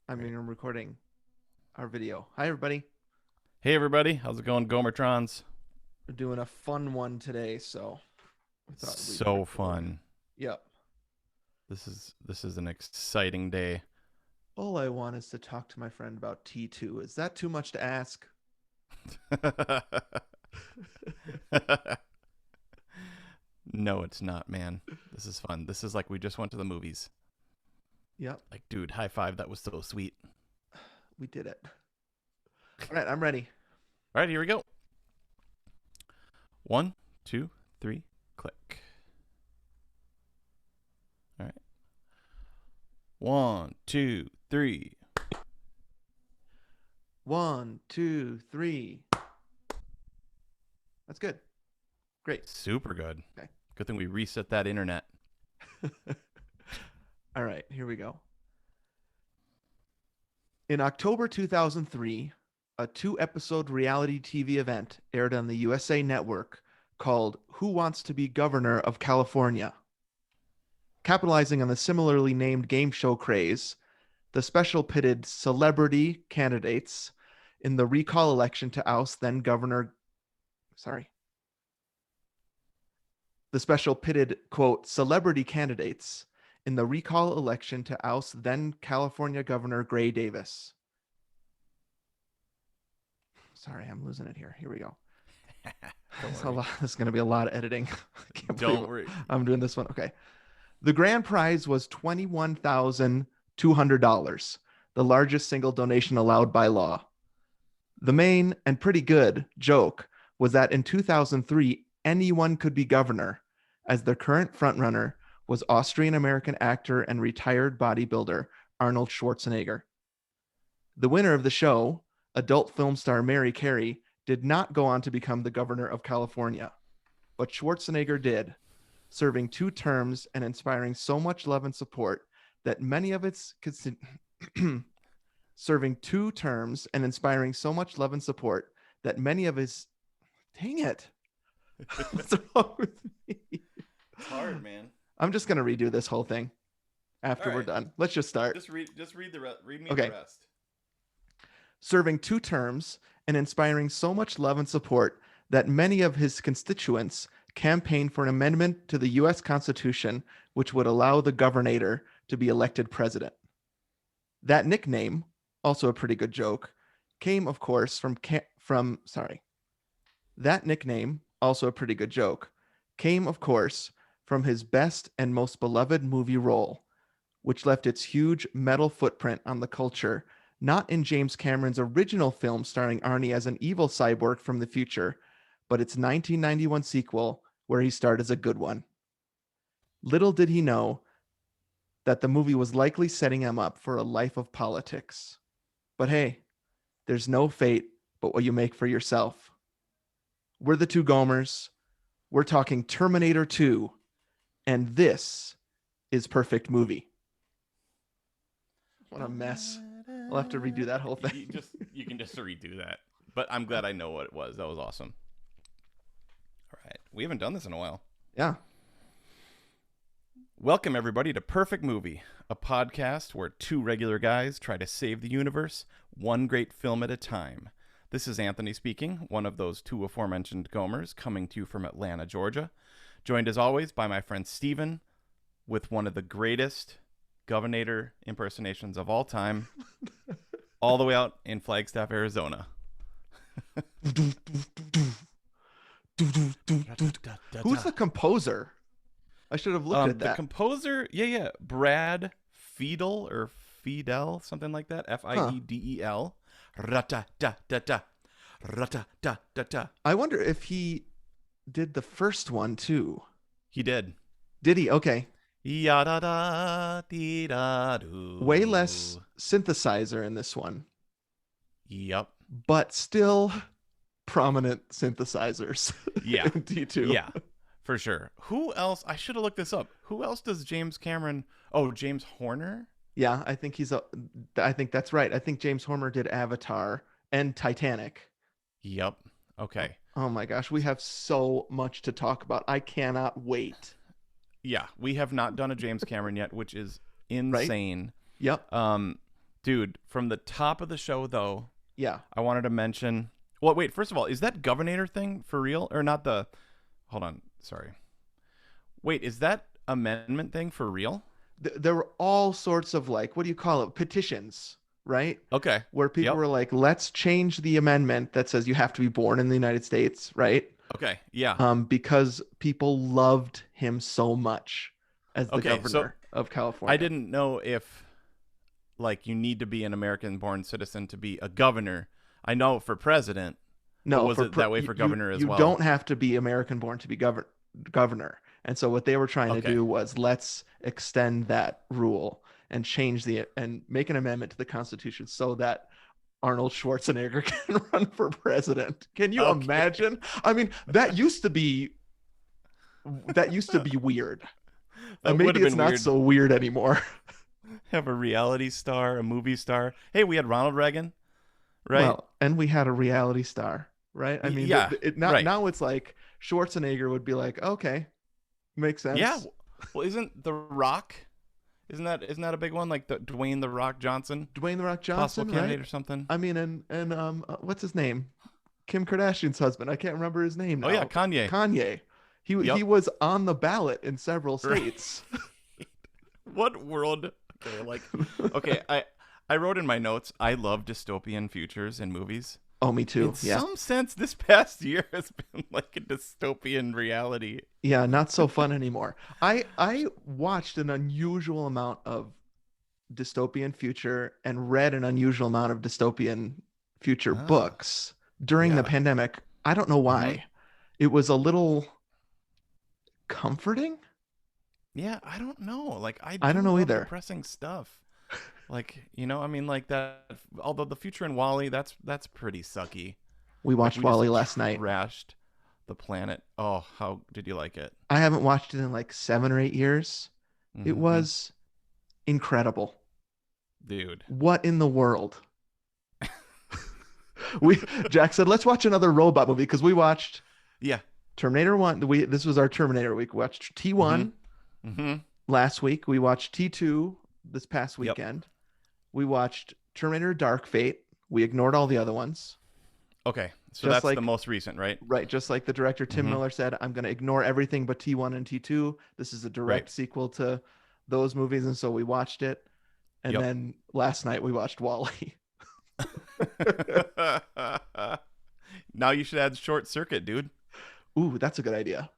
Great. I'm recording our video. Hi, everybody. Hey everybody, how's it going, Gomertrons? We're doing a fun one today, so we thought we'd So record. fun. Yep. This is an exciting day. All I want is to talk to my friend about T2. Is that too much to ask? No, it's not, man. This is fun. This is like we just went to the movies. Yep, Like, dude, high five. That was so sweet. we did it. All right, I'm ready. All right, here we go. One, two, three, click. All right. One, two, three. One, two, three. That's good. Great. Super good. Okay. Good thing we reset that internet. All right, here we go. In October 2003, a 2-episode reality TV event aired on the USA Network called Who Wants to Be Governor of California? Capitalizing on the similarly named game show craze, the special pitted celebrity candidates in the recall election to oust then Governor. Sorry. The special pitted, quote, celebrity candidates in the recall election to oust then California Governor Gray Davis. Sorry, I'm losing it here. Here we go. Don't worry. This is going to be a lot of editing. I can't believe Don't worry. I'm doing this one. Okay. The grand prize was $21,200, the largest single donation allowed by law. The main and pretty good joke was that in 2003, anyone could be governor, as the current frontrunner was Austrian American actor and retired bodybuilder Arnold Schwarzenegger. The winner of the show, adult film star Mary Carey, did not go on to become the governor of California, but Schwarzenegger did, serving 2 terms and inspiring so much love and support that many of its serving 2 terms and inspiring so much love and support that many of his dang it. What's wrong with me? It's hard, man. I'm just gonna redo this whole thing after All we're right. done. Let's just start. Just read read me the Okay. rest. Serving 2 terms and inspiring so much love and support that many of his constituents campaigned for an amendment to the U.S. Constitution which would allow the governor to be elected president. That nickname, also a pretty good joke, came, of course, That nickname, also a pretty good joke, came, of course, from his best and most beloved movie role, which left its huge metal footprint on the culture, not in James Cameron's original film starring Arnie as an evil cyborg from the future, but its 1991 sequel, where he starred as a good one. Little did he know that the movie was likely setting him up for a life of politics. But hey, there's no fate but what you make for yourself. We're the 2 Gomers. We're talking Terminator 2, and this is Perfect Movie. What a mess. I'll have to redo that whole thing. You can just redo that. But I'm glad I know what it was. That was awesome. All right. We haven't done this in a while. Yeah. Welcome, everybody, to Perfect Movie, a podcast where 2 regular guys try to save the universe, one great film at a time. This is Anthony speaking, one of those 2 aforementioned Gomers, coming to you from Atlanta, Georgia. Joined, as always, by my friend Steven, with one of the greatest Governor impersonations of all time, all the way out in Flagstaff, Arizona. Who's the composer? I should have looked at The that. composer, Brad Fiedel or Fidel, something like that. Fiedel. Rata-da-da-da. Rata-da-da-da. I wonder if he did the first one too. He did. Did he? Okay. Ya-da-da-dee-da-doo. Way less synthesizer in this one, Yep. but still prominent synthesizers Yeah. in D2. Yeah, for sure. Who else? I should have looked this up. Who else does James Cameron? Oh, James Horner? Yeah, I think I think that's right. I think James Horner did Avatar and Titanic. Yep. Okay. Oh my gosh, we have so much to talk about. I cannot wait. Yeah, we have not done a James Cameron yet, which is Right? insane. Yep. To Dude, from the top of the show, though, Yeah. I wanted to mention. Well, wait. First of all, is that Governor thing for real or not? The hold on. Sorry. Wait, is that amendment thing for real? There were all sorts of like, what do you call it? Petitions, right? Okay. Where people Yep. were like, let's change the amendment that says you have to be born in the United States, right? Okay. Yeah. Because people loved him so much as the Okay. So governor of I California. didn't know if like you need to be an American-born citizen to be a governor. I know for president, but No, was it that way for governor as you well? don't have to be American born to be governor. And so what they were trying to Okay. do was let's extend that rule and change the and make an amendment to the Constitution so that Arnold Schwarzenegger can run for president. Can you Okay. imagine? I mean, that used to be weird. That would Maybe have it's been not weird. so weird anymore. Have a reality star, a movie star. Hey, we had Ronald Reagan, right? Well, and we had a reality star, right? I mean, Yeah. Right. now it's like Schwarzenegger would be like, okay, makes Yeah. sense. Well, isn't The Rock? Isn't that a big one? Like the Dwayne The Rock Johnson, Dwayne the Rock possible Johnson, right? candidate or something? I mean, and what's his name? Kim Kardashian's husband. I can't remember his name Oh yeah, now. Kanye. Kanye. He Yep. was on the ballot in several Right. states. What world? Okay, like, okay, I wrote in my notes. I love dystopian futures in movies. Oh, me too. In Yeah. some sense, this past year has been like a dystopian reality. Yeah, not so fun anymore. I watched an unusual amount of dystopian future and read an unusual amount of dystopian future Ah, books during the yeah. pandemic. I don't know Mm-hmm. why. It was a little comforting. Yeah, I don't know. Like, I I don't do know love either. depressing stuff. Like, I mean, like that. Although the future in Wally, that's pretty sucky. We Like, watched we just Wally last night. trashed the planet. Oh, how did you like it? I haven't watched it in like 7 or 8 years. It Mm-hmm. was incredible. Dude. What in the world? We Jack said, let's watch another robot movie because we watched Yeah. Terminator 1. This was our Terminator week. We watched Mm-hmm. T1 Mm-hmm. last week. We watched T2 this past Yep. weekend. We watched Terminator Dark Fate. We ignored all the other ones. Okay. So Just that's the like most recent, right? right, just like the director Tim Mm-hmm. Miller said, I'm going to ignore everything but T1 and T2. This is a Right. direct sequel to those movies, and so we watched it. And Yep. then last night we watched Wally. Now you should add Short Circuit, dude. Ooh, that's a good idea.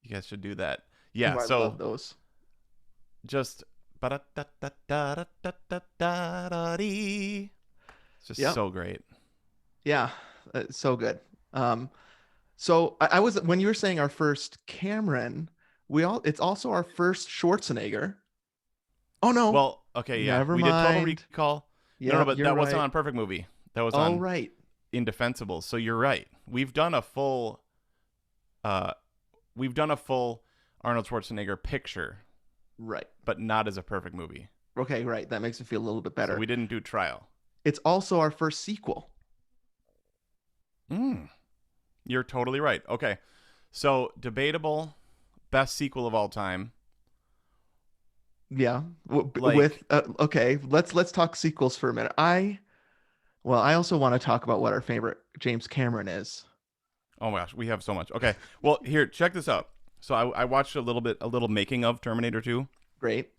You guys should do that. Ooh, Yeah. I love So those. just it's just Yep. so great. Yeah, so good. So I was when you were saying our first Cameron, it's also our first Schwarzenegger. Oh no, Well, okay, yeah. never We did Total mind. Recall. No, Yeah, but you're that wasn't right. on Perfect Movie. That was Oh on right, Indefensible. So you're right. Uh we've done a full Arnold Schwarzenegger picture, right. but not as a perfect movie. Okay, right. That makes me feel a little bit So better. we didn't do Trial. It's also our first sequel. Mm, you're totally right. Okay. So debatable best sequel of all time. Yeah, with Like, okay. Let's talk sequels for a minute. I also want to talk about what our favorite James Cameron is. oh my gosh, we have so much. Okay. Well, here, check this out. So I watched a little making of Terminator 2, Great.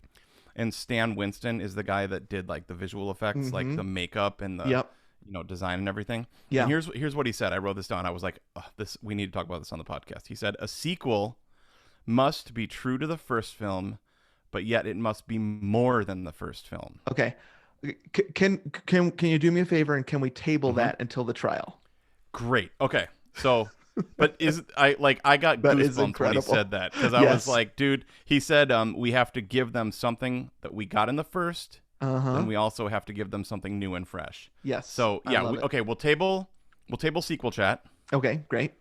and Stan Winston is the guy that did like the visual effects, like Mm-hmm. the makeup and the Yep. design and everything. And Yeah. here's what he said. I wrote this down. I was like, "Ugh, this we need to talk about this on the podcast." He said, "A sequel must be true to the first film, but yet it must be more than the first film." Okay. Can you do me a favor and can we table Hmm. that until the trial? Great. Okay. So, but I got That is goosebumps when he incredible. said that because I was Yes. like, dude, he said we have to give them something that we got in the first, Uh-huh. then we also have to give them something new and fresh. Yes. So I yeah, love it. okay, we'll table sequel chat. Okay, great.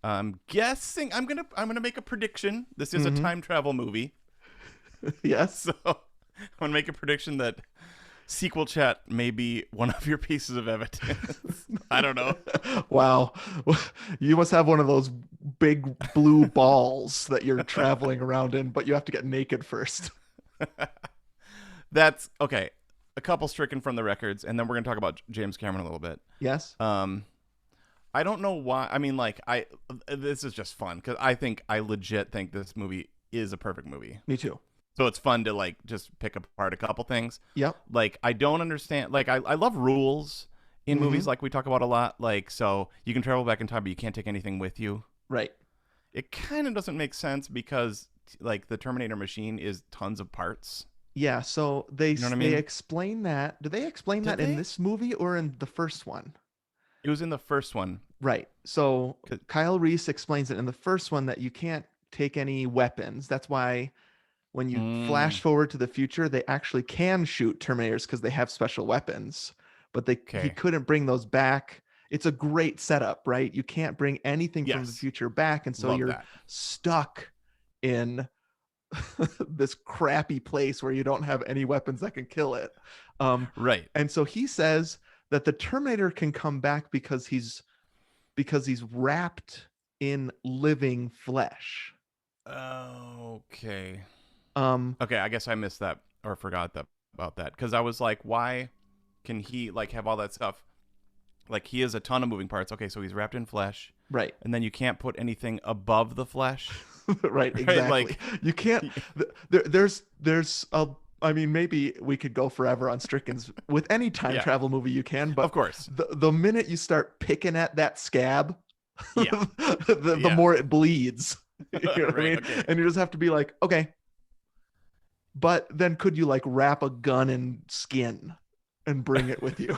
I'm guessing I'm gonna make a prediction. This is a Mhm. time travel movie, Yes. so I'm gonna make a prediction that sequel chat may be one of your pieces of evidence. I don't know. Wow. You must have one of those big blue balls that you're traveling around in, but you have to get naked first. That's okay. a couple stricken from the records, and then we're gonna talk about James Cameron a little bit. Yes. Um, I don't know why. I mean, like, this is just fun because I legit think this movie is a perfect movie. Me too. So it's fun to like just pick apart a couple things. Yep. Like I don't understand. Like I love rules in movies, like we talk about a lot. Like so you can travel back in time, but you can't take anything with you. Right. It kind of doesn't make sense because like the Terminator machine is tons of parts. Yeah. So they You know what I they mean? explain that. Do they explain Did that in they? this movie or in the first one? It was in the first one. Right. So 'Cause- Kyle Reese explains it in the first one that you can't take any weapons. That's why when you flash Mm, forward to the future, they actually can shoot Terminators because they have special weapons, but he okay. couldn't bring those back. It's a great setup, right? You can't bring anything from the Yes. future back, and so Love you're that. stuck in this crappy place where you don't have any weapons that can kill it. Um, Right. and so he says that the Terminator can come back because he's wrapped in living flesh. Okay. Um, Okay. I guess I missed that or forgot that about that because I was like, why can he like have all that stuff? Like he has a ton of moving parts. Okay, so he's wrapped in flesh, right. and then you can't put anything above the flesh, Right, right? exactly. Like, You can't there's a I mean, maybe we could go forever on Stricken's with any time yeah, travel movie you can, of but course, the minute you start picking at that scab, yeah, the yeah, more it bleeds. You know what I right, mean? okay, And you just have to be like, okay, but then could you like wrap a gun in skin and bring it with you?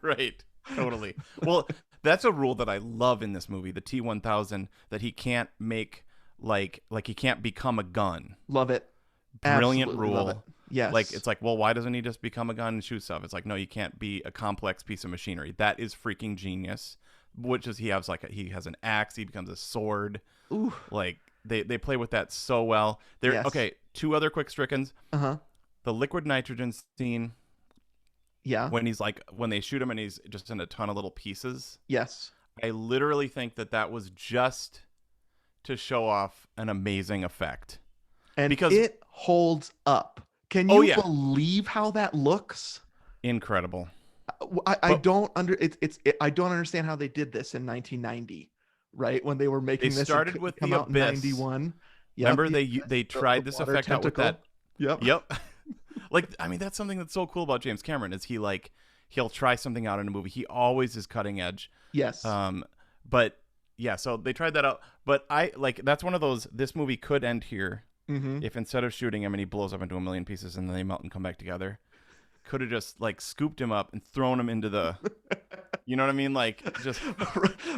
right, totally. Well, that's a rule that I love in this movie, the T-1000, that he can't make like he can't become a gun. Love it. Brilliant Absolutely love it. rule. Like Yes. it's like, well, why doesn't he just become a gun and shoot stuff? It's like, no, you can't be a complex piece of machinery. That is freaking genius. Which is he has like he has an axe, he becomes a sword. Ooh. Like they play with that so well. There Yes. okay, two other quick strickens. Uh-huh. The liquid nitrogen scene Yeah. when he's like when they shoot him and he's just in a ton of little pieces. Yes. I literally think that was just to show off an amazing effect. And Because it holds up. Can oh you yeah, believe how that looks? incredible. I But don't I don't understand how they did this in 1990, right? When they were they making this started with come the out in abyss. 91. Yep, Remember the they the tried this water effect out with tentacle. that. Yep. Yep. Like I mean that's something that's so cool about James Cameron is he like he'll try something out in a movie. He always is cutting edge. Yes. But yeah, so they tried that out. But I like that's one of those this movie could end here Mm-hmm. if instead of shooting him and he blows up into a million pieces and then they melt and come back together. Could have just like scooped him up and thrown him into the you know what I mean? Like just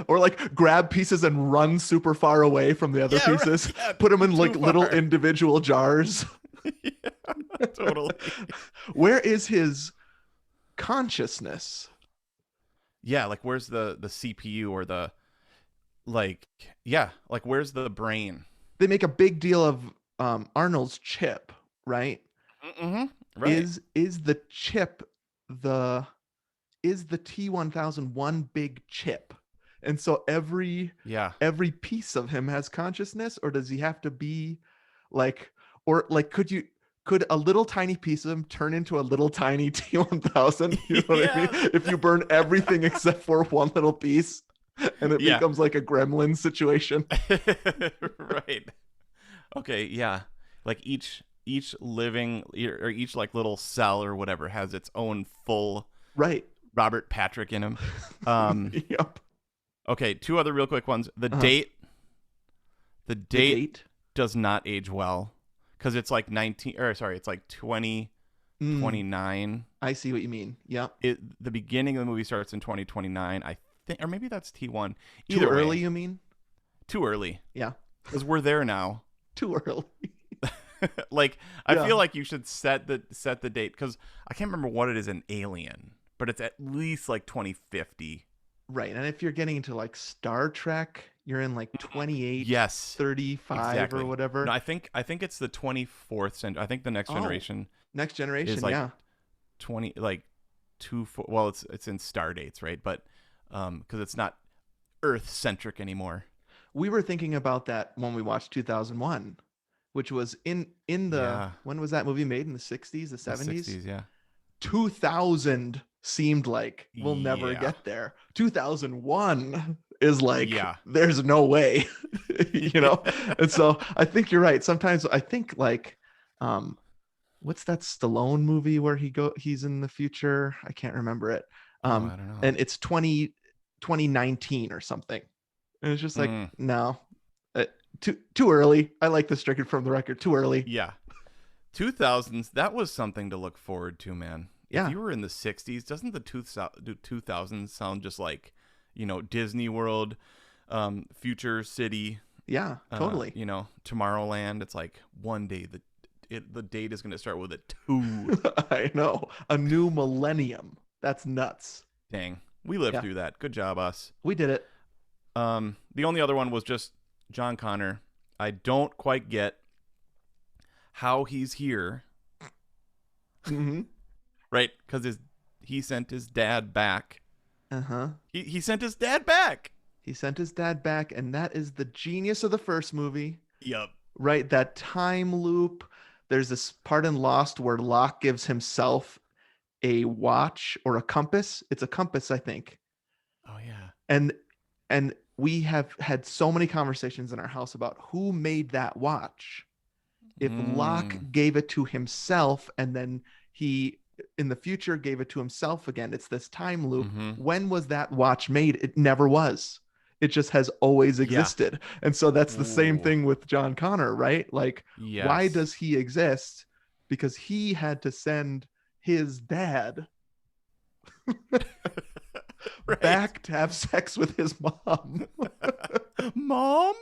Or like grab pieces and run super far away from the other yeah, right, pieces. yeah, Put them in too like little far. individual jars. Yeah, totally. Where is his consciousness? Yeah, like where's the CPU or the like yeah, like where's the brain? They make a big deal of Arnold's chip, right? Mm-hmm. Right. Is the chip the is the T-1000 one big chip? And so Yeah. every piece of him has consciousness, or does he have to be like, or like could a little tiny piece of him turn into a little tiny T-1000? You know what I mean? Yeah. If you burn everything except for one little piece and it Yeah. becomes like a gremlin situation. Right. Okay, yeah. Like each living or each like little cell or whatever has its own full Right. Robert Patrick in him. Um Yep. okay, two other real quick ones. The Uh-huh. date The date. does not age well cuz it's like 19 or sorry, it's like 2029. I see what you mean. Yep. The beginning of the movie starts in 2029. I think or maybe that's T1. Too Either early, way, you mean? too early Yeah. cuz we're there now. Too early. Like I Yeah. feel like you should set the date because I can't remember what it is in Alien, but it's at least like 2050. Right. And if you're getting into like Star Trek, you're in like 28, Yes, 35 exactly. or whatever. No, I think it's the 24th century. I think the next Oh, generation Next Generation, is like yeah. 20 like well it's in star dates, right? But because it's not Earth centric anymore. We were thinking about that when we watched 2001, which was in the Yeah, when was that movie made, in the 60s, the the 70s? 60s. Yeah. 2000 seemed like we'll never Yeah. get there. 2001 is like Yeah. there's no way, you know. And so I think you're right. Sometimes I think like, um, what's that Stallone movie where he's in the future? I can't remember it. Oh, I don't know. And it's 2019 or something. And it's just like, Mm, no, uh, too early. I like the stricken from the record. Too early. yeah. 2000s, that was something to look forward to, man. If Yeah. you were in the 60s, doesn't the 2000s sound just like, Disney World, Future City, Yeah, totally. Tomorrowland? It's like one day the date is going to start with a 2. I know. A new millennium. That's nuts. Dang. We lived Yeah, through that. Good job, us. we did it. The only other one was just John Connor. I don't quite get how he's here, Mm-hmm. right? Because he sent his dad back. Uh-huh. He sent his dad back. He sent his dad back, and that is the genius of the first movie, Yep. right? That time loop. There's this part in Lost where Locke gives himself a watch or a compass. It's a compass, I think. Oh yeah. And we have had so many conversations in our house about who made that watch. If Locke Mm. gave it to himself and then he in the future gave it to himself again, it's this time loop. Mm-hmm. When was that watch made? It never was. It just has always Yeah. existed. And so that's the same Ooh. thing with John Connor, right? Like, why Yes. does he exist? Because he had to send his dad Right. back to have sex with his mom. Mom?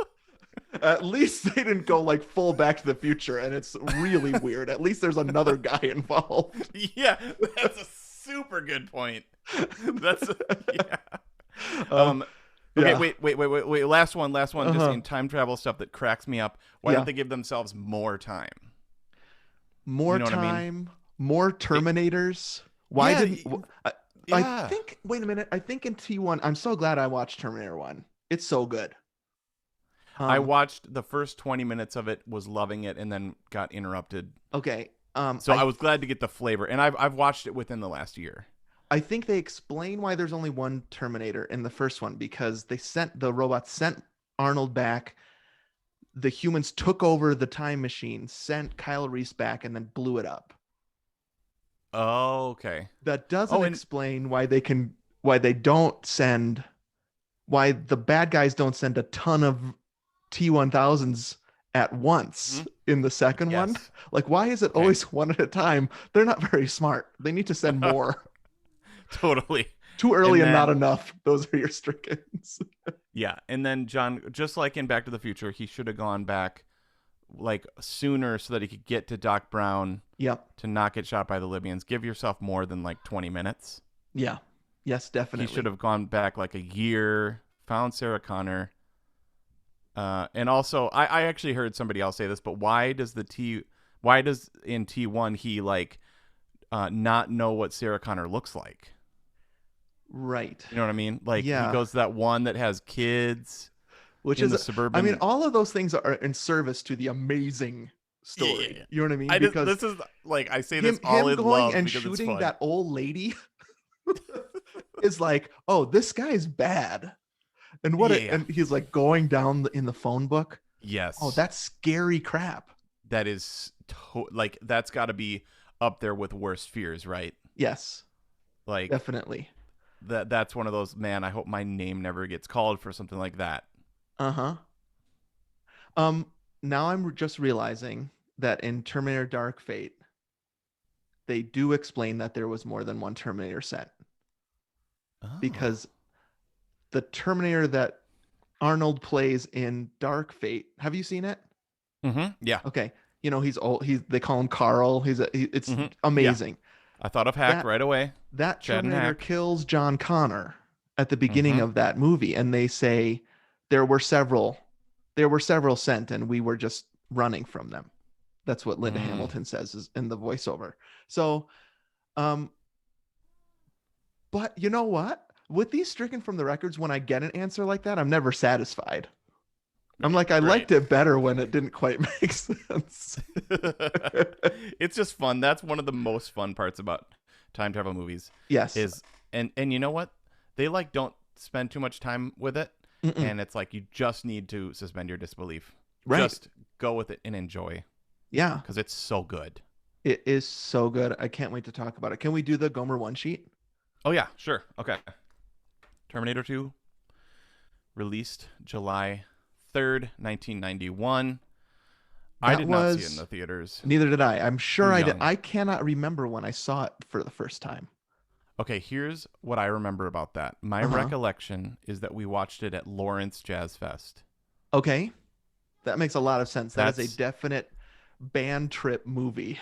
At least they didn't go like full Back to the Future, and it's really weird. At least there's another guy involved. Yeah, that's a super good point. That's yeah. Um, Okay, yeah. wait. Last one. Just Uh-huh. in time travel stuff that cracks me up. Why Yeah. don't they give themselves more time? More You know what I mean? time, more Terminators. Why Yeah, didn't I yeah. think wait a minute. I think in T1, I'm so glad I watched Terminator 1. It's so good. I Um, watched the first 20 minutes of it, was loving it, and then got interrupted. okay. So I was glad to get the flavor, and I've watched it within the last year. I think they explain why there's only one Terminator in the first one because the robots sent Arnold back. The humans took over the time machine, sent Kyle Reese back, and then blew it up. Oh, okay. That doesn't Oh, and explain why they don't send, why the bad guys don't send a ton of T1000s at once Mhm. in the second one. Yes. Like, why is it Okay. always one at a time? They're not very smart. They need to send more. Totally. Too early And and not then- enough. Those are your strickens. Yeah, and then John, just like in Back to the Future, he should have gone back like sooner so that he could get to Doc Brown Yep. to not get shot by the Libyans. Give yourself more than like 20 minutes. Yeah. Yes, definitely. He should have gone back like a year, found Sarah Connor. And also, I actually heard somebody else say this, but why does in T1 he like not know what Sarah Connor looks like? Right. You know what I mean? Like Yeah. he goes to that one that has kids Which in the is, suburban. I mean, all of those things are in service to the amazing story. Yeah. You know what I mean? I just, Because this is like I say him, this all him in going love and because it's shooting fun. that old lady is like, oh, this guy's bad. And Yeah. and he's like going down in the phone book. Yes. Oh, that's scary crap. that is like that's got to be up there with worst fears, right? Yes, Like definitely. that's one of those, man, I hope my name never gets called for something like that. Uh-huh. Now I'm just realizing that in Terminator Dark Fate, they do explain that there was more than one Terminator sent. Oh. Because the Terminator that Arnold plays in Dark Fate, have you seen it? Yeah. Okay. You know, he's old. They call him Carl. It's Mhm. amazing. I thought of Hack That- right away. That Chad and Terminator Hack. kills John Connor at the beginning Mhm. of that movie, and they say there were several sent, and we were just running from them. That's what Linda Hamilton says is in the voiceover. So, but you know what? With these stricken from the records, when I get an answer like that, I'm never satisfied. I'm like, I liked it better when it didn't quite make sense. It's just fun. That's one of the most fun parts about time travel movies Yes. is, and you know what? They like don't spend too much time with it, Mm-mm. and it's like you just need to suspend your disbelief. Right. Just go with it and enjoy Yeah. because it's so good. It is so good. I can't wait to talk about it. Can we do the Gomer one sheet? Oh yeah, sure. Okay. Terminator 2 released July 3rd, 1991. I That did not see it in was the theaters. neither did I. I'm Too sure I did. young. I cannot remember when I saw it for the first time. Okay, here's what I remember about that. My Uh-huh. recollection is that we watched it at Lawrence Jazz Fest. Okay. That makes a lot of sense. That is a That's definite band trip movie.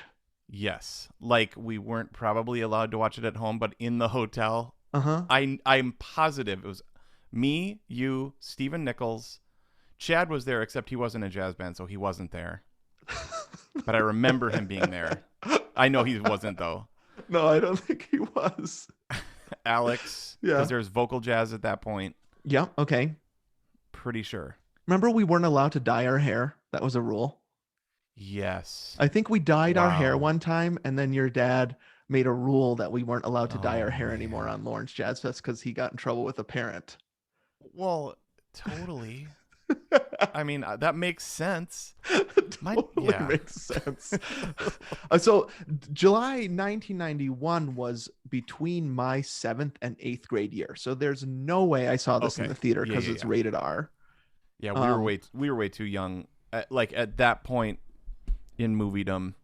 yes. Like we weren't probably allowed to watch it at home, but in the hotel, Uh-huh. I'm positive it was me, you, Stephen Nichols. Chad was there, except he wasn't a jazz band, so he wasn't there. But I remember him being there. I know he wasn't though. No, I don't think he was. Alex, because Yeah. there's vocal jazz at that point. Yeah. Okay. Pretty sure. Remember we weren't allowed to dye our hair? That was a rule. Yes. I think we dyed our hair Wow. one time, and then your dad made a rule that we weren't allowed to dye Oh our hair anymore man. on Lawrence Jazz Fest because he got in trouble with a parent. Well, totally. I mean, that makes sense. My Totally yeah. makes sense. So July 1991 was between my 7th and 8th grade year. So there's no way I saw this in Okay. the theater Yeah, because yeah, it's yeah. rated R. Yeah, Um, we were way too young like at that point in moviedom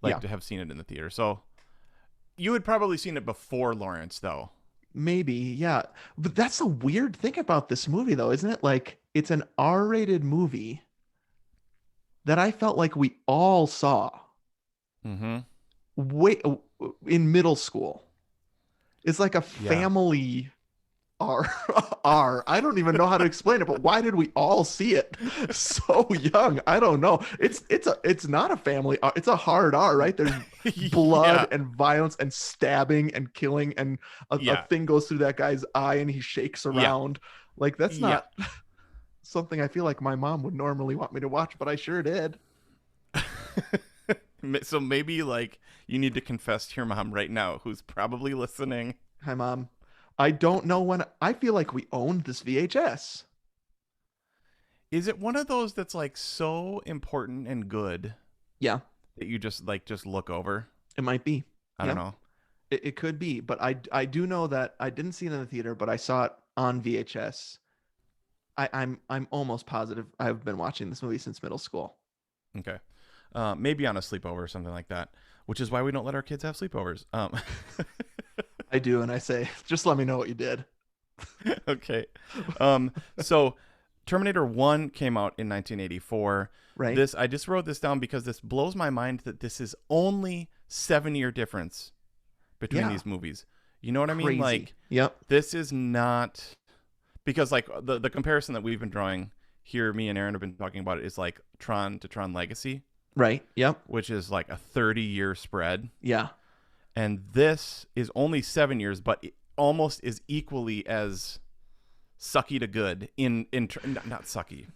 like yeah, to have seen it in the theater. So, you had probably seen it before Lawrence though. maybe. Yeah. But that's the weird thing about this movie, though, isn't it? Like, it's an R-rated movie that I felt like we all saw Mhm. way in middle school. It's like a Yeah. family R. R. I don't even know how to explain it, but why did we all see it so young? I don't know. It's not a family R. It's a hard R, right? There's blood Yeah. and violence and stabbing and killing, and a Yeah. thing goes through that guy's eye and he shakes Yeah. around. Like that's Yeah. not something I feel like my mom would normally want me to watch, but I sure did. So maybe like you need to confess to your mom right now who's probably listening. Hi, mom. I don't know when I feel like we owned this VHS. Is it one of those that's like so important and good Yeah, that you just look over? it might be. I don't Yeah. know. It could be, but I do know that I didn't see it in the theater, but I saw it on VHS. I'm almost positive I've been watching this movie since middle school. Okay. Maybe on a sleepover or something like that, which is why we don't let our kids have sleepovers. I do, and I say, just let me know what you did. Okay. So Terminator 1 came out in 1984. Right? This I just wrote this down because this blows my mind that this is only 7-year difference between Yeah. these movies. You know what I mean? Crazy. Like Yep. this is not because like the comparison that we've been drawing here, me and Aaron have been talking about it is like Tron to Tron Legacy, Right. Yep. which is like a 30-year spread. Yeah. And this is only 7 years, but it almost is equally as sucky to good not sucky,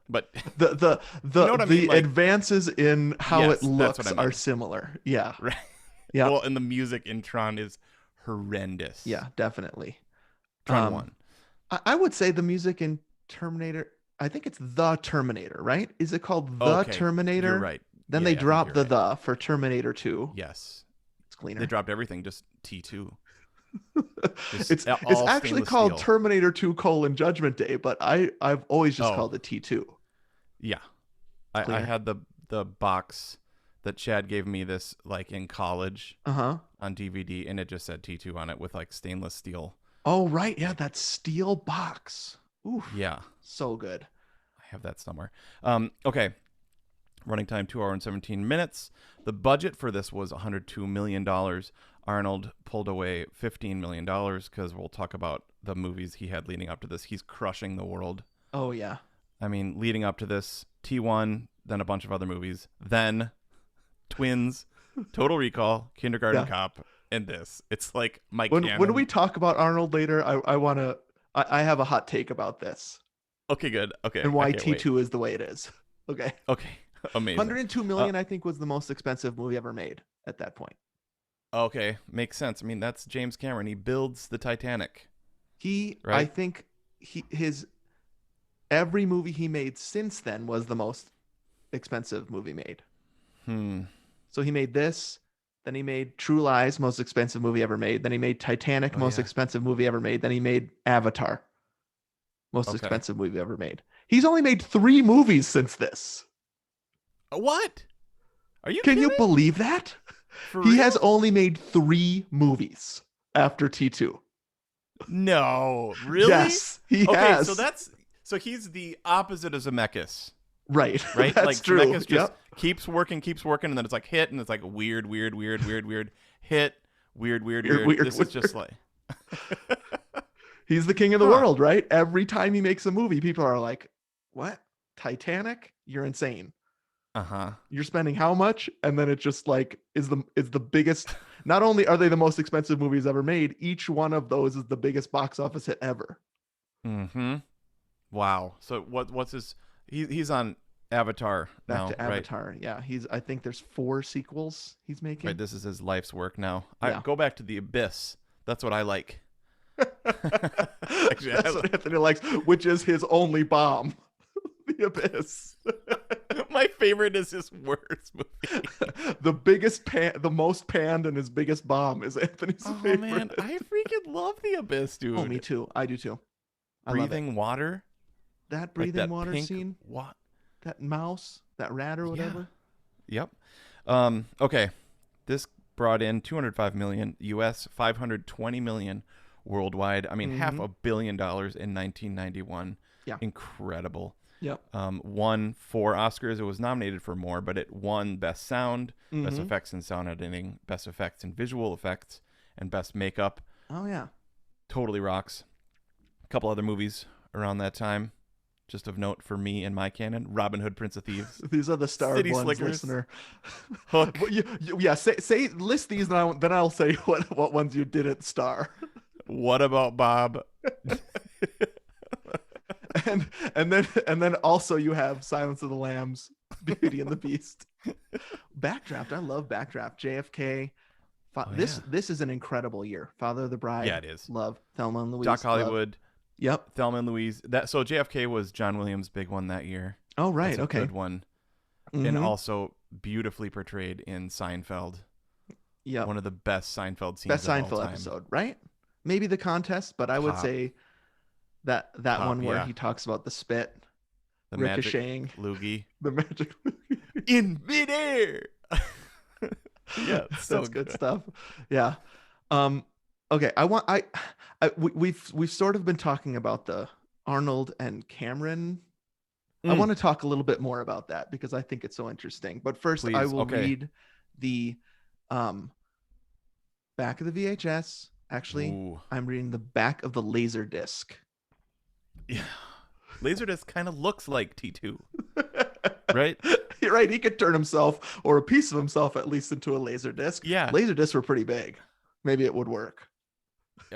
but The you know what I the mean? Like, advances in how it yes, that's what looks I are mean. similar. Yeah. Right. Yeah. Well, and the music in Tron is horrendous. Yeah, definitely. Tron Um, 1. I would say the music in Terminator, I think it's The Terminator, right? Is it called The Okay, you're Terminator? right. Then Yeah, they yeah, I think dropped you're the right. for Terminator 2. Yes. It's They cleaner. dropped everything, just T2. Just It's all actually stainless called steel. Terminator 2 Judgment Day, but I've always just Oh, called it T2. yeah. It's I cleaner. had the box that Chad gave me this like in college Uh-huh. on DVD, and it just said T2 on it with like stainless steel. Oh, right. Yeah, Like, that steel box. Oof. yeah, So good. I have that somewhere. Okay. Running time 2 hours and 17 minutes. The budget for this was $102 million. Arnold pulled away $15 million because we'll talk about the movies he had leading up to this. He's crushing the world. Oh, yeah. I mean, leading up to this, T1, then a bunch of other movies, then Twins, Total Recall, Kindergarten Yeah. Cop, and this. It's like my When canon. we talk about Arnold later, I want to I have a hot take about this Okay, good. Okay, and I why can't wait. T2 is the way it is. Okay. Okay, amazing. 102 Uh, million I think was the most expensive movie ever made at that point. Okay, makes sense. I mean, that's James Cameron. He builds the Titanic, I right? think his every movie he made since then was the most expensive movie made. Hmm. So he made this, then he made True Lies, most expensive movie ever made. Then he made Titanic, Oh most yeah. expensive movie ever made. Then he made Avatar, most Okay. expensive movie ever made. He's only made 3 movies since this. What? Are you Can you kidding? believe that? For He has real? only made 3 movies after T2. No, really? Yes, he Okay, so has. that's so he's the opposite of Zemeckis, Right. right? That's Like true. Zemeckis just Yep. keeps working, and then it's like hit, and it's like weird, hit, Weird, weird. weird, This is just weird. like, He's the king of the huh? world, right? Every time he makes a movie, people are like, "What? Titanic? You're insane. Uh huh. You're spending how much?" And then it just like is the biggest. Not only are they the most expensive movies ever made, each one of those is the biggest box office hit ever. Mm-hmm. Wow. So what's his? He's on Avatar Back now, to right? Avatar. Yeah, I think there's 4 sequels he's Right. making. This is his life's work now. I Yeah. go back to the Abyss. That's what I like. Actually, That's what Anthony likes, which is his only bomb. The Abyss. my favorite is his worst movie. The most panned and his biggest bomb is Anthony's Oh man, favorite. I freaking love the Abyss, Oh, me dude. too. I do too. I love it. Breathing water, That like breathing that water pink scene, what? that mouse, that rat or Yeah. whatever. Yep. Okay. This brought in 205 million US, 520 million worldwide. I mean, half Mm-hmm. $1 billion in 1991. Yeah. Incredible. Yep. Won 4 Oscars. It was nominated for more, but it won Best Sound, Best Mm-hmm. Effects and Sound Editing, Best Effects and Visual Effects, and Best Makeup. Oh yeah. Totally rocks. A couple other movies around that time, just of note for me and my canon: Robin Hood, Prince of Thieves, These are the starred City ones, Slickers, listener. Hook. Yeah. Say list these, and then I'll say what ones you didn't star. What about Bob? And then also you have Silence of the Lambs, Beauty and the Beast. Backdraft. I love Backdraft. JFK. Oh This yeah, this is an incredible year. Father of the Bride. yeah, it is. Love. Thelma and Doc Louise. Love. Hollywood, Yep. Thelma and Louise. That so JFK was John Williams' big one that year. Oh That's right. a Okay. good one, and Mm-hmm. also beautifully portrayed in Seinfeld. Yep. One of the best Seinfeld scenes Best of all Seinfeld time. episode, right? Maybe the contest, but I would Pop, say that pop, one where yeah. he talks about the spit The magic ricocheting, loogie the magic. in midair. Yeah, so That's good good. stuff. Yeah. Um. Okay. We've sort of been talking about the Arnold and Cameron. I Mm, want to talk a little bit more about that because I think it's so interesting. But first, I please, will okay. read the um back of the VHS. Actually, Ooh, I'm reading the back of the laser disc. yeah. Laserdisc kind of looks like T2, right? You're right. He could turn himself or a piece of himself at least into a laser disc. Yeah. Laser discs were pretty big. Maybe it would work.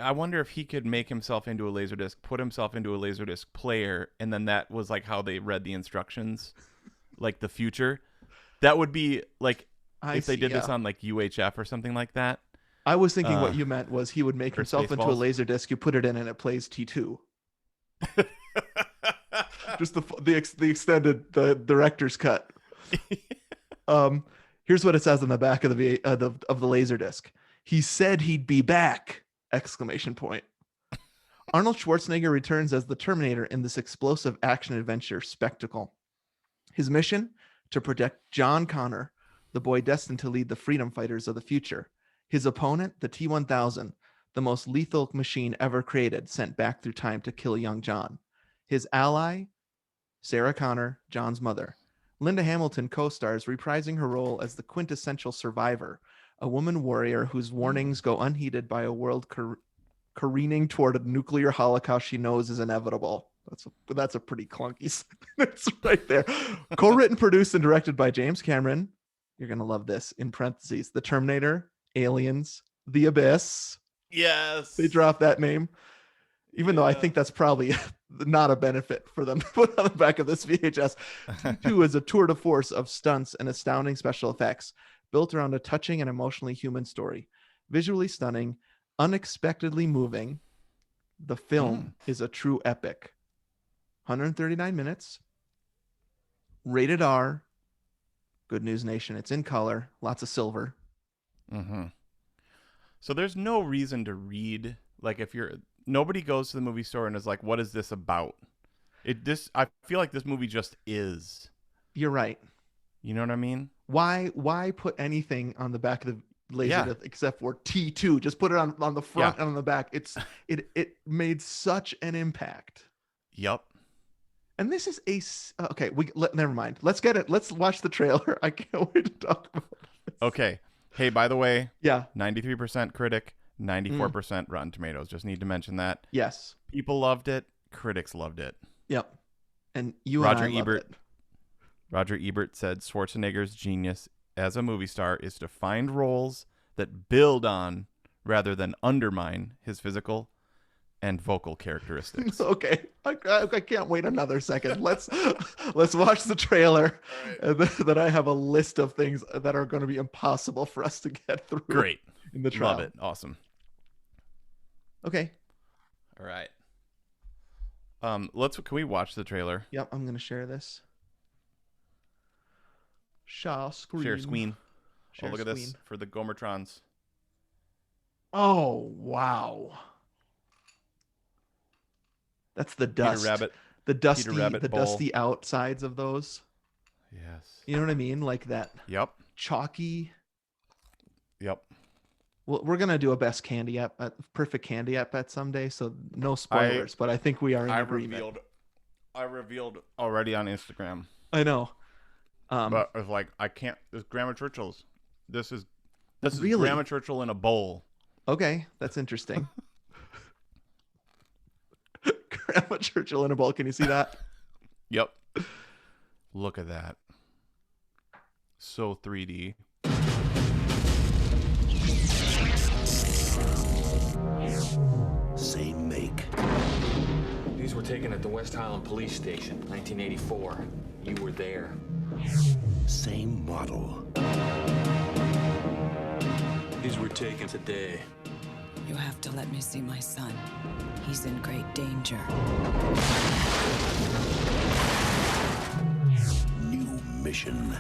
I wonder if he could make himself into a Laserdisc, put himself into a Laserdisc player, and then that was like how they read the instructions, like the future. That would be like I if they see. did this Yeah. on like UHF or something like that. I was thinking Uh, what you meant was he would make or himself into a Spaceballs. laser disc. You put it in and it plays T2. Just the extended the director's cut. Here's what it says on the back of the laser disc. He said he'd be back! Exclamation point. Arnold Schwarzenegger returns as the Terminator in this explosive action adventure spectacle. His mission: to protect John Connor, the boy destined to lead the freedom fighters of the future. His opponent, the T-1000, the most lethal machine ever created, sent back through time to kill young John. His ally, Sarah Connor, John's mother. Linda Hamilton co-stars, reprising her role as the quintessential survivor, a woman warrior whose warnings go unheeded by a world careening toward a nuclear holocaust she knows is inevitable. That's a pretty clunky sentence right there. Co-written, produced, and directed by James Cameron. You're gonna love this. In parentheses, The Terminator, Aliens, The Abyss. Yes. They dropped that name, even though I think that's probably not a benefit for them to put on the back of this VHS. T2 is a tour de force of stunts and astounding special effects built around a touching and emotionally human story. Visually stunning, unexpectedly moving. The film is a true epic. 139 minutes. Rated R. Good News Nation. It's in color. Lots of silver. Mm-hmm. So there's no reason to read. Like, if you're nobody goes to the movie store and is like, "What is this about?" I feel like this movie just is. You're right. You know what I mean? Why put anything on the back of the Laserdisc except for T2? Just put it on the front and on the back. It made such an impact. Yep. And this is okay. Never mind. Let's get it. Let's watch the trailer. I can't wait to talk about this. Okay. Hey, by the way, 93% critic, 94% Rotten Tomatoes. Just need to mention that. Yes. People loved it. Critics loved it. Yep. And Roger Ebert said Schwarzenegger's genius as a movie star is to find roles that build on rather than undermine his physical and vocal characteristics. Okay. I can't wait another second. Let's watch the trailer. Right. And then I have a list of things that are going to be impossible for us to get through. Great. In the trial. Love it. Awesome. Okay. All right. Can we watch the trailer? Yep, I'm going to share this. Share screen. Share screen. Look at this for the Gomertrons. Oh, wow. That's the dust. Peter Rabbit. The dusty outsides of those. Yes. You know what I mean? Like that. Yep. Chalky. Yep. Well, we're gonna do a best candy app, perfect candy app at someday. So no spoilers, but I think we are in agreement. I revealed already on Instagram. I know. But it's like I can't. This Grandma Churchill's. This is really? Grandma Churchill in a bowl. Okay, that's interesting. Grandma Churchill in a bowl. Can you see that? Yep. Look at that. So 3D. Same make. These were taken at the West Highland Police Station, 1984. You were there. Same model. These were taken today. You have to let me see my son. He's in great danger. New mission.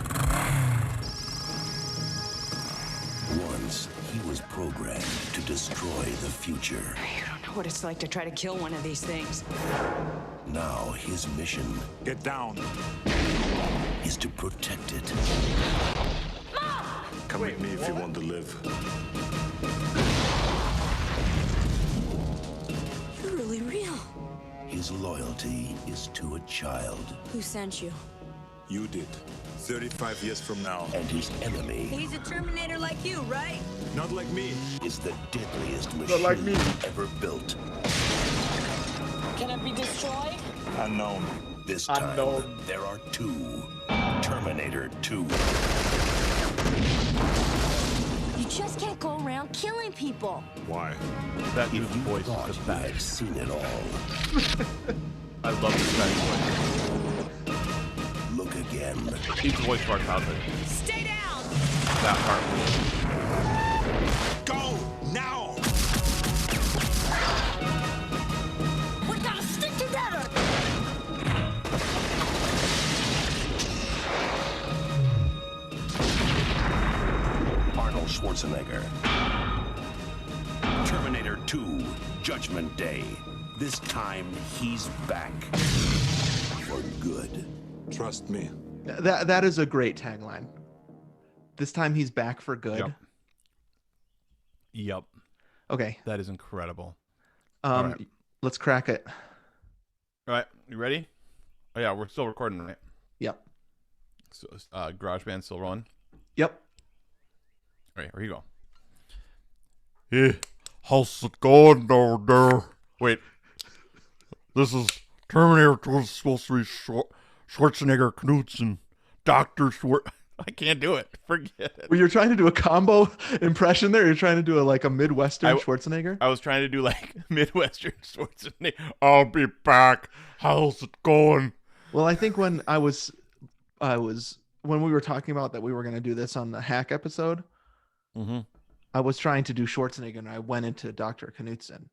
Once, he was programmed to destroy the future. You don't know what it's like to try to kill one of these things. Now, his mission... Get down. ...is to protect it. Mom! Come with me if you want to live. You're really real. His loyalty is to a child. Who sent you? You did. 35 years from now. And his enemy... He's a Terminator like you, right? Not like me. ...is the deadliest machine ever built. Can it be destroyed? Unknown. This time, there are two. Terminator 2. You just can't go around killing people. Why? That If dude's you voice thought is you the had best. seen it all, I love this guy's voice. look again. He's the voice of our childhood. Stay down! That part. Go! Now! We gotta stick together. Arnold Schwarzenegger. Terminator 2, Judgment Day. This time, he's back. For good. Trust me. That is a great tagline. This time he's back for good. Yep. Okay. That is incredible. Right. Let's crack it. All right. You ready? Oh, yeah. We're still recording, right? Yep. So, GarageBand's still rolling. Yep. All right. Here you go. Hey, how's it going down there? Wait. This is Terminator 2 supposed to be Schwarzenegger Knudsen. Dr. Schwartz. I can't do it. Forget it. Well, you're trying to do a combo impression there. You're trying to do a Midwestern Schwarzenegger. I was trying to do like Midwestern Schwarzenegger. I'll be back. How's it going? Well, I think when when we were talking about that we were going to do this on the hack episode, I was trying to do Schwarzenegger and I went into Dr. Knudsen.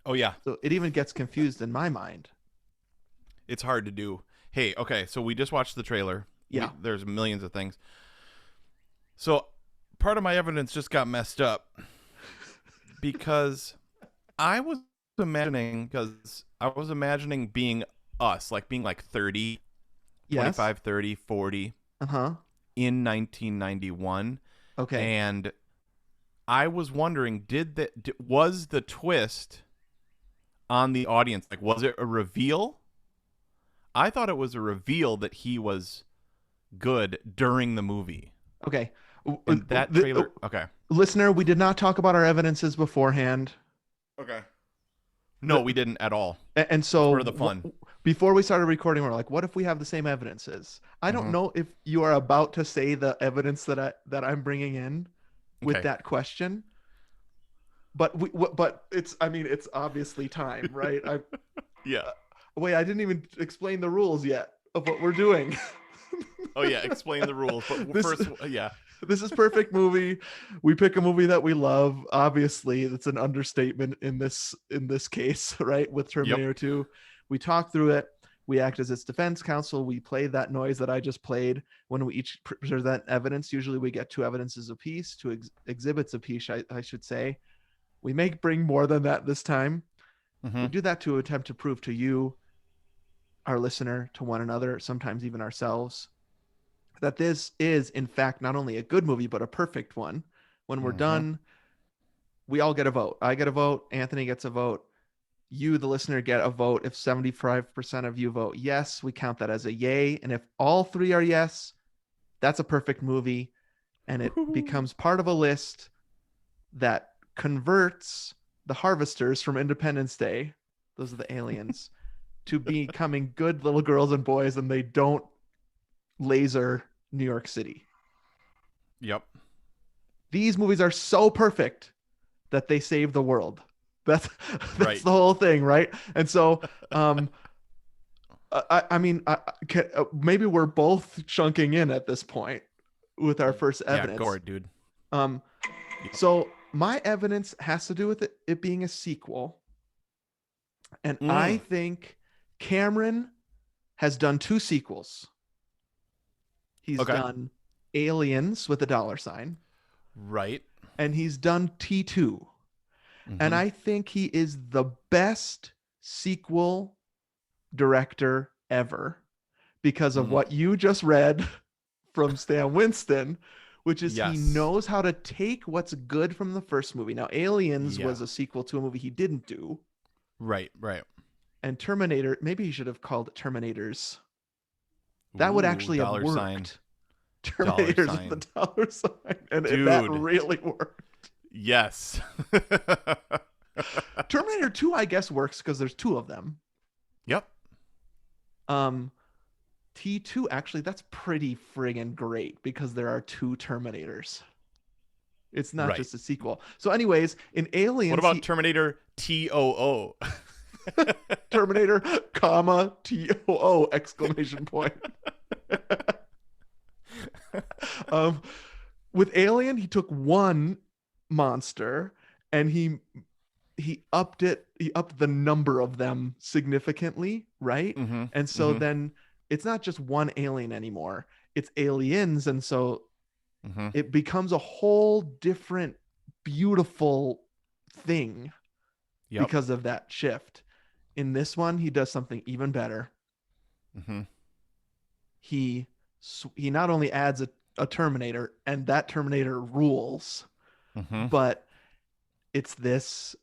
Oh yeah, So it even gets confused in my mind. it's hard to do. Hey, okay, so we just watched the trailer. Yeah. There's millions of things. So part of my evidence just got messed up because I was imagining being us, like being like 30, Yes. 25, 30, 40 Uh-huh. in 1991. Okay. And I was wondering, was the twist on the audience? Like, was it a reveal? I thought it was a reveal that he was good during the movie. Okay. And that trailer. Okay. Listener, we did not talk about our evidences beforehand. Okay. No, we didn't at all. And so part of the fun. Before we started recording, we're like, what if we have the same evidences? I don't know if you are about to say the evidence that I'm bringing in with Okay. that question. But it's obviously time, right? Yeah. Wait, I didn't even explain the rules yet of what we're doing. Oh yeah. Explain the rules. But This- first, yeah. This is perfect movie. We pick a movie that we love. Obviously, it's an understatement in this case, right? With Terminator 2. We talk through it. We act as its defense counsel. We play that noise that I just played when we each present evidence. Usually we get 2 evidences apiece, 2 exhibits apiece, I should say. We may bring more than that this time. We do that to attempt to prove to you, our listener, to one another, sometimes even ourselves, that this is, in fact, not only a good movie, but a perfect one. When we're done, we all get a vote. I get a vote. Anthony gets a vote. You, the listener, get a vote. If 75% of you vote yes, we count that as a yay. And if all 3 are yes, that's a perfect movie. And it becomes part of a list that converts the harvesters from Independence Day, those are the aliens, to becoming good little girls and boys, and they don't laser New York City. Yep. These movies are so perfect that they save the world. That's Right. the whole thing, right? And so, maybe we're both chunking in at this point with our first evidence. Yeah, go ahead, dude. So my evidence has to do with it being a sequel, and I think Cameron has done 2 sequels. He's done Aliens with a $sign. Right. And he's done T2. And I think he is the best sequel director ever because of what you just read from Stan Winston, which is he knows how to take what's good from the first movie. Now, Aliens was a sequel to a movie he didn't do. Right, right. And Terminator, maybe he should have called it Terminators. That would actually have worked. Sign. Terminators $sign. with the $sign. And Dude. that really worked. Yes. Terminator 2, I guess, works because there's 2 of them. Yep. T2, actually, that's pretty friggin' great because there are 2 Terminators. It's not Right. just a sequel. So anyways, in Aliens... What about Terminator TOO? Terminator, comma, TOO, exclamation point. With Alien, he took 1 monster and he upped the number of them significantly, right? And so then it's not just 1 alien anymore, it's aliens, and so it becomes a whole different beautiful thing because of that shift. In this one, he does something even better. He not only adds a Terminator, and that Terminator rules, but it's this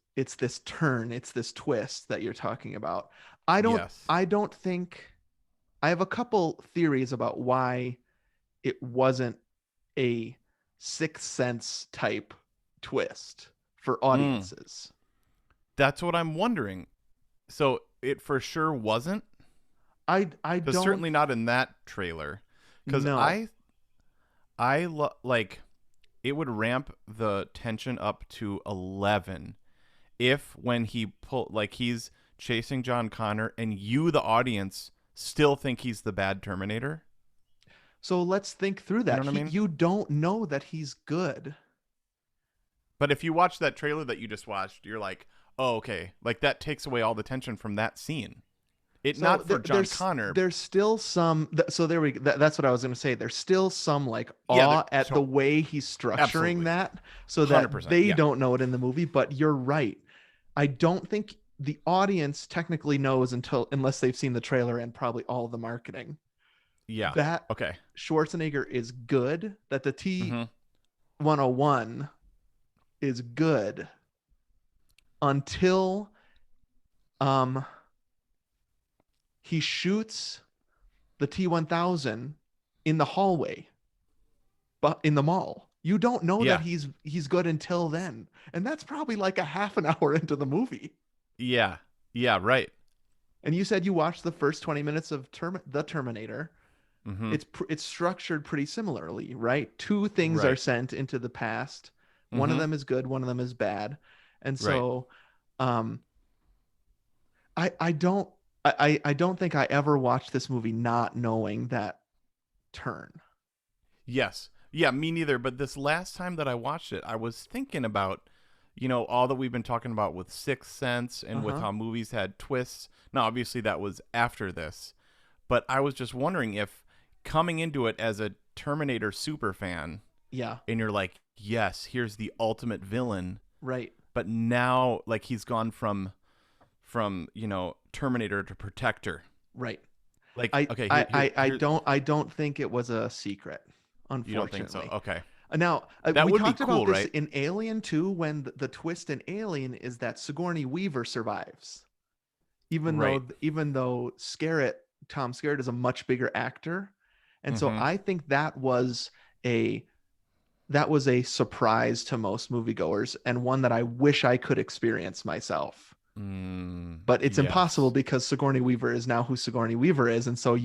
turn, it's this twist that you're talking about. I don't think, I have a couple theories about why it wasn't a Sixth Sense type twist for audiences. That's what I'm wondering. So it for sure wasn't. I don't, certainly not in that trailer. Because No. I like it would ramp the tension up to 11 if when he he's chasing John Connor and you, the audience, still think he's the bad Terminator. So let's think through that. You know what I mean? You don't know that he's good. But if you watch that trailer that you just watched, you're like, oh, okay. Like, that takes away all the tension from that scene. Not for John Connor. There's still some. So there we. That's what I was going to say. There's still some like Yeah, awe at the way he's structuring Absolutely. that, so that 100%, they yeah. don't know it in the movie. But you're right. I don't think the audience technically knows unless they've seen the trailer and probably all the marketing. Yeah. That Okay. Schwarzenegger is good. That the Mhm. T-101 is good until he shoots the T-1000 in the hallway, but in the mall. You don't know Yeah. that he's good until then, and that's probably like a half an hour into the movie. Yeah. Yeah. Right. And you said you watched the first 20 minutes of the Terminator. Mm-hmm. It's structured pretty similarly, right? Two things are sent into the past. One of them is good, one of them is bad, and so, I don't think I ever watched this movie not knowing that turn. Yes. Yeah, me neither. But this last time that I watched it, I was thinking about, all that we've been talking about with Sixth Sense and with how movies had twists. Now, obviously, that was after this. But I was just wondering if coming into it as a Terminator super fan, and you're like, yes, here's the ultimate villain. Right. But now, like, he's gone from Terminator to Protector. Right. Like, I don't think it was a secret. Unfortunately, you don't think so? Okay. Now that we would talked be cool, about this right? in Alien 2 when the twist in Alien is that Sigourney Weaver survives, even though Tom Skerritt is a much bigger actor, and so I think that was a surprise to most moviegoers and one that I wish I could experience myself. But it's impossible because Sigourney Weaver is now who Sigourney Weaver is, and so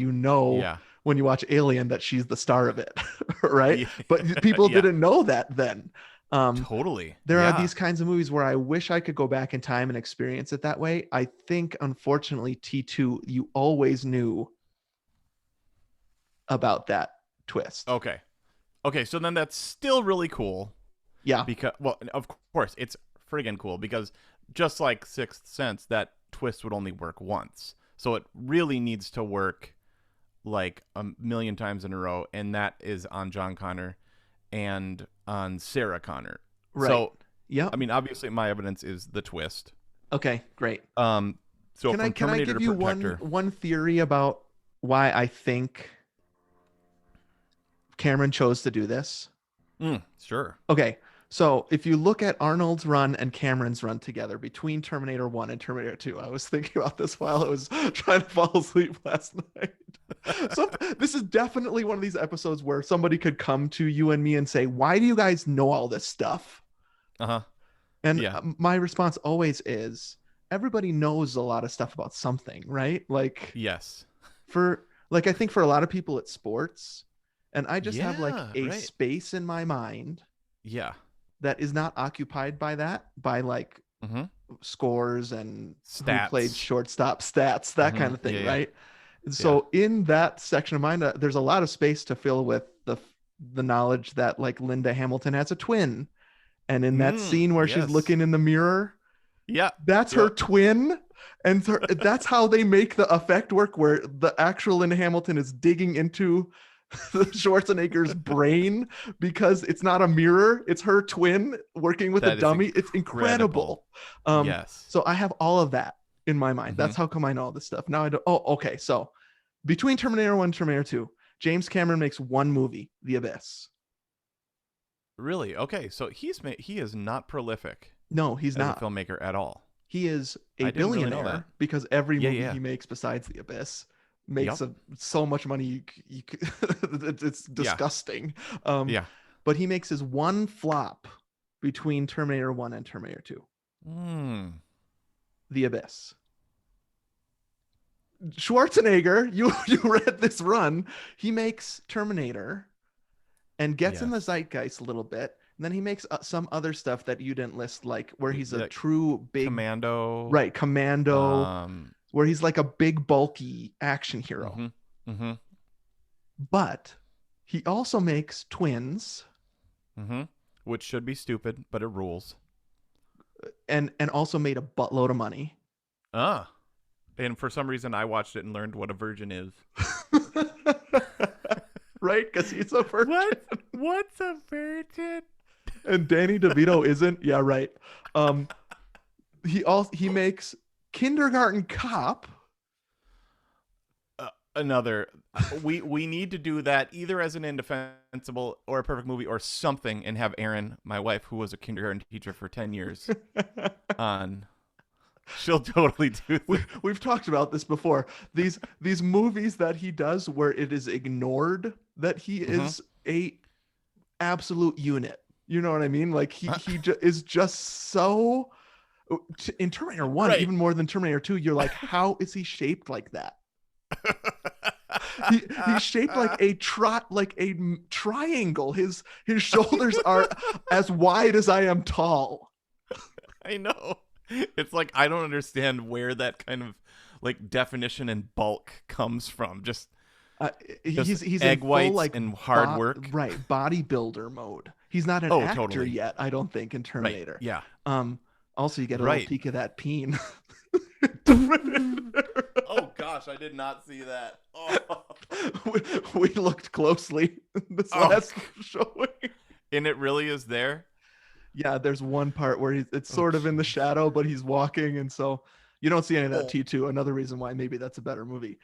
when you watch Alien that she's the star of it, right? Yeah. But people didn't know that then. Totally. There are these kinds of movies where I wish I could go back in time and experience it that way. I think, unfortunately, T2, you always knew about that twist. Okay, so then that's still really cool. Yeah. Because, well, of course, it's friggin' cool because just like Sixth Sense, that twist would only work once. So it really needs to work like a million times in a row, and that is on John Connor and on Sarah Connor. Right. So, yeah. I mean, obviously, my evidence is the twist. Okay, great. So can I give you one theory about why I think Cameron chose to do this? Sure. Okay, so if you look at Arnold's run and Cameron's run together between Terminator 1 and Terminator 2, I was thinking about this while I was trying to fall asleep last night. So this is definitely one of these episodes where somebody could come to you and me and say, why do you guys know all this stuff? And my response always is, everybody knows a lot of stuff about something, right? Like, yes. I think for a lot of people it's sports, and I just have like a space in my mind that is not occupied by like scores and stats, who played shortstop, stats, that kind of thing, right? So in that section of mind, there's a lot of space to fill with the knowledge that like Linda Hamilton has a twin, and in that scene where she's looking in the mirror, that's her twin, and that's how they make the effect work, where the actual Linda Hamilton is digging into the Schwarzenegger's brain because it's not a mirror, it's her twin working with a dummy. It's incredible. So I have all of that in my mind. That's how come I know all this stuff. Now I don't. Oh, okay. So between Terminator 1 and Terminator 2, James Cameron makes one movie, The Abyss. Really? Okay. So he is not prolific. No, he's not a filmmaker at all. He is a billionaire because every movie he makes besides The Abyss makes so much money it's disgusting. But he makes his one flop between Terminator 1 and Terminator 2. The Abyss. Schwarzenegger, you read this run, he makes Terminator and gets in the zeitgeist a little bit, and then he makes some other stuff that you didn't list, like where he's a true big Commando, where he's like a big bulky action hero. But he also makes Twins, which should be stupid, but it rules. and also made a buttload of money. Ah. And for some reason, I watched it and learned what a virgin is. Right? Because he's a virgin. What's a virgin? And Danny DeVito isn't. Yeah, right. He makes Kindergarten Cop. Another. We need to do that either as an Indefensible or a perfect movie or something, and have Erin, my wife, who was a kindergarten teacher for 10 years, on. She'll totally do that. We've talked about this before. These movies that he does where it is ignored that he is a absolute unit. You know what I mean? Like he is just so in Terminator 1, Right. even more than Terminator 2, you're like, how is he shaped like that? He's shaped like a triangle. His shoulders are as wide as I am tall. I know. It's like I don't understand where that kind of like definition and bulk comes from. Just He's egg in full, whites like, and hard work. Right, bodybuilder mode. He's not an actor totally. yet, I don't think, in Terminator. Right. Yeah. Also, you get a Right. little peek of that peen. Oh gosh, I did not see that. Oh. we looked closely this Oh, last showing. And it really is there. Yeah, there's one part where it's sort of in the shadow, but he's walking, and so you don't see any of that T2. Another reason why maybe that's a better movie.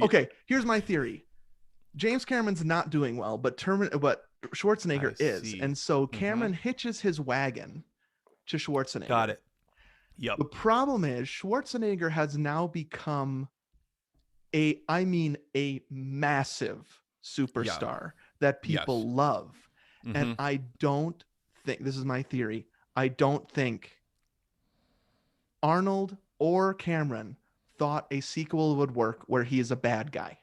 Okay, here's my theory. James Cameron's not doing well, but Schwarzenegger is, and so Cameron hitches his wagon to Schwarzenegger. Got it. Yep. The problem is Schwarzenegger has now become a massive superstar that people love. And I don't think, this is my theory, I don't think Arnold or Cameron thought a sequel would work where he is a bad guy.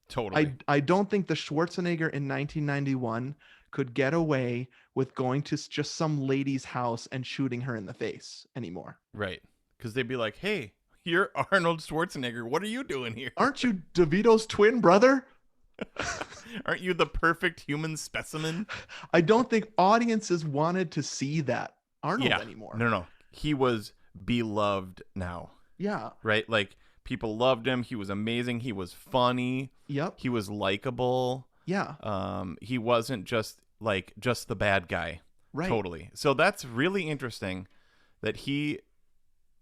Totally. I don't think the Schwarzenegger in 1991 could get away with going to just some lady's house and shooting her in the face anymore. Right. Because they'd be like, hey, you're Arnold Schwarzenegger. What are you doing here? Aren't you DeVito's twin brother? Aren't you the perfect human specimen? I don't think audiences wanted to see that Arnold anymore. No. He was beloved now. Yeah. Right? Like, people loved him. He was amazing. He was funny. Yep. He was likable. Yeah. He wasn't just the bad guy. Right. Totally. So that's really interesting that he,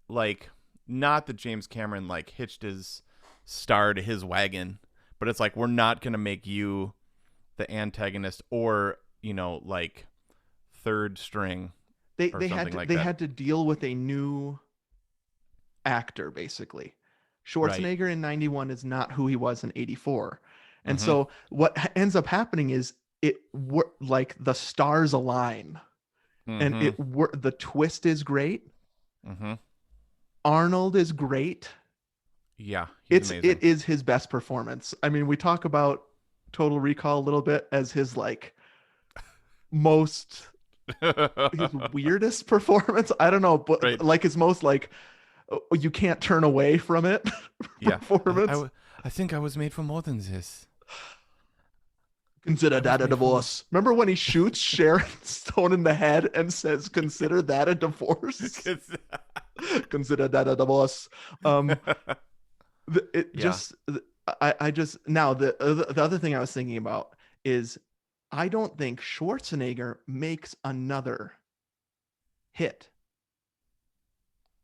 like, not that James Cameron, like, hitched his star to his wagon, but it's like, we're not going to make you the antagonist or, like, third string. They had to deal with a new actor, basically. Schwarzenegger in 91 is not who he was in 84. And so what ends up happening is like the stars align and the twist is great. Arnold is great. Yeah. It is his best performance. I mean, we talk about Total Recall a little bit as his like most his weirdest performance. I don't know, but like his most like you can't turn away from it performance. I think I was made for more than this. Consider that a divorce. Remember when he shoots Sharon Stone in the head and says, "Consider that a divorce." Consider that a divorce. I just now the other thing I was thinking about is I don't think Schwarzenegger makes another hit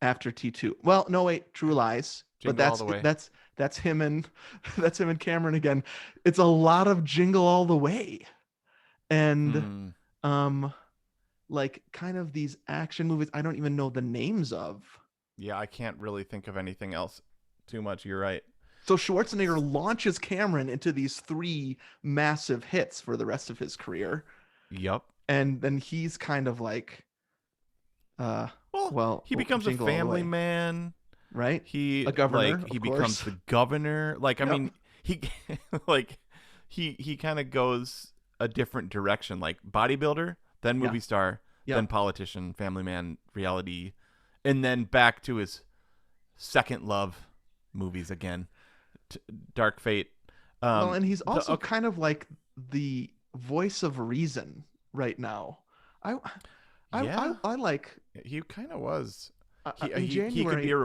after T2. Well, no, wait, True Lies. Jingle But All the Way. that's him and Cameron again. It's a lot of Jingle All the Way. And like kind of these action movies I don't even know the names of. Yeah, I can't really think of anything else too much. You're right. So Schwarzenegger launches Cameron into these 3 massive hits for the rest of his career. Yep. And then he's kind of like he becomes a Jingle All the family Way. man. Right? He a governor. like he of becomes course. the governor. Like I mean, he like he kind of goes a different direction. Like bodybuilder, then movie star, then politician, family man, reality, and then back to his second love movies again. Dark Fate. Well, and he's also kind of like the voice of reason right now. I Yeah. I like He kind of was. in He could be January. a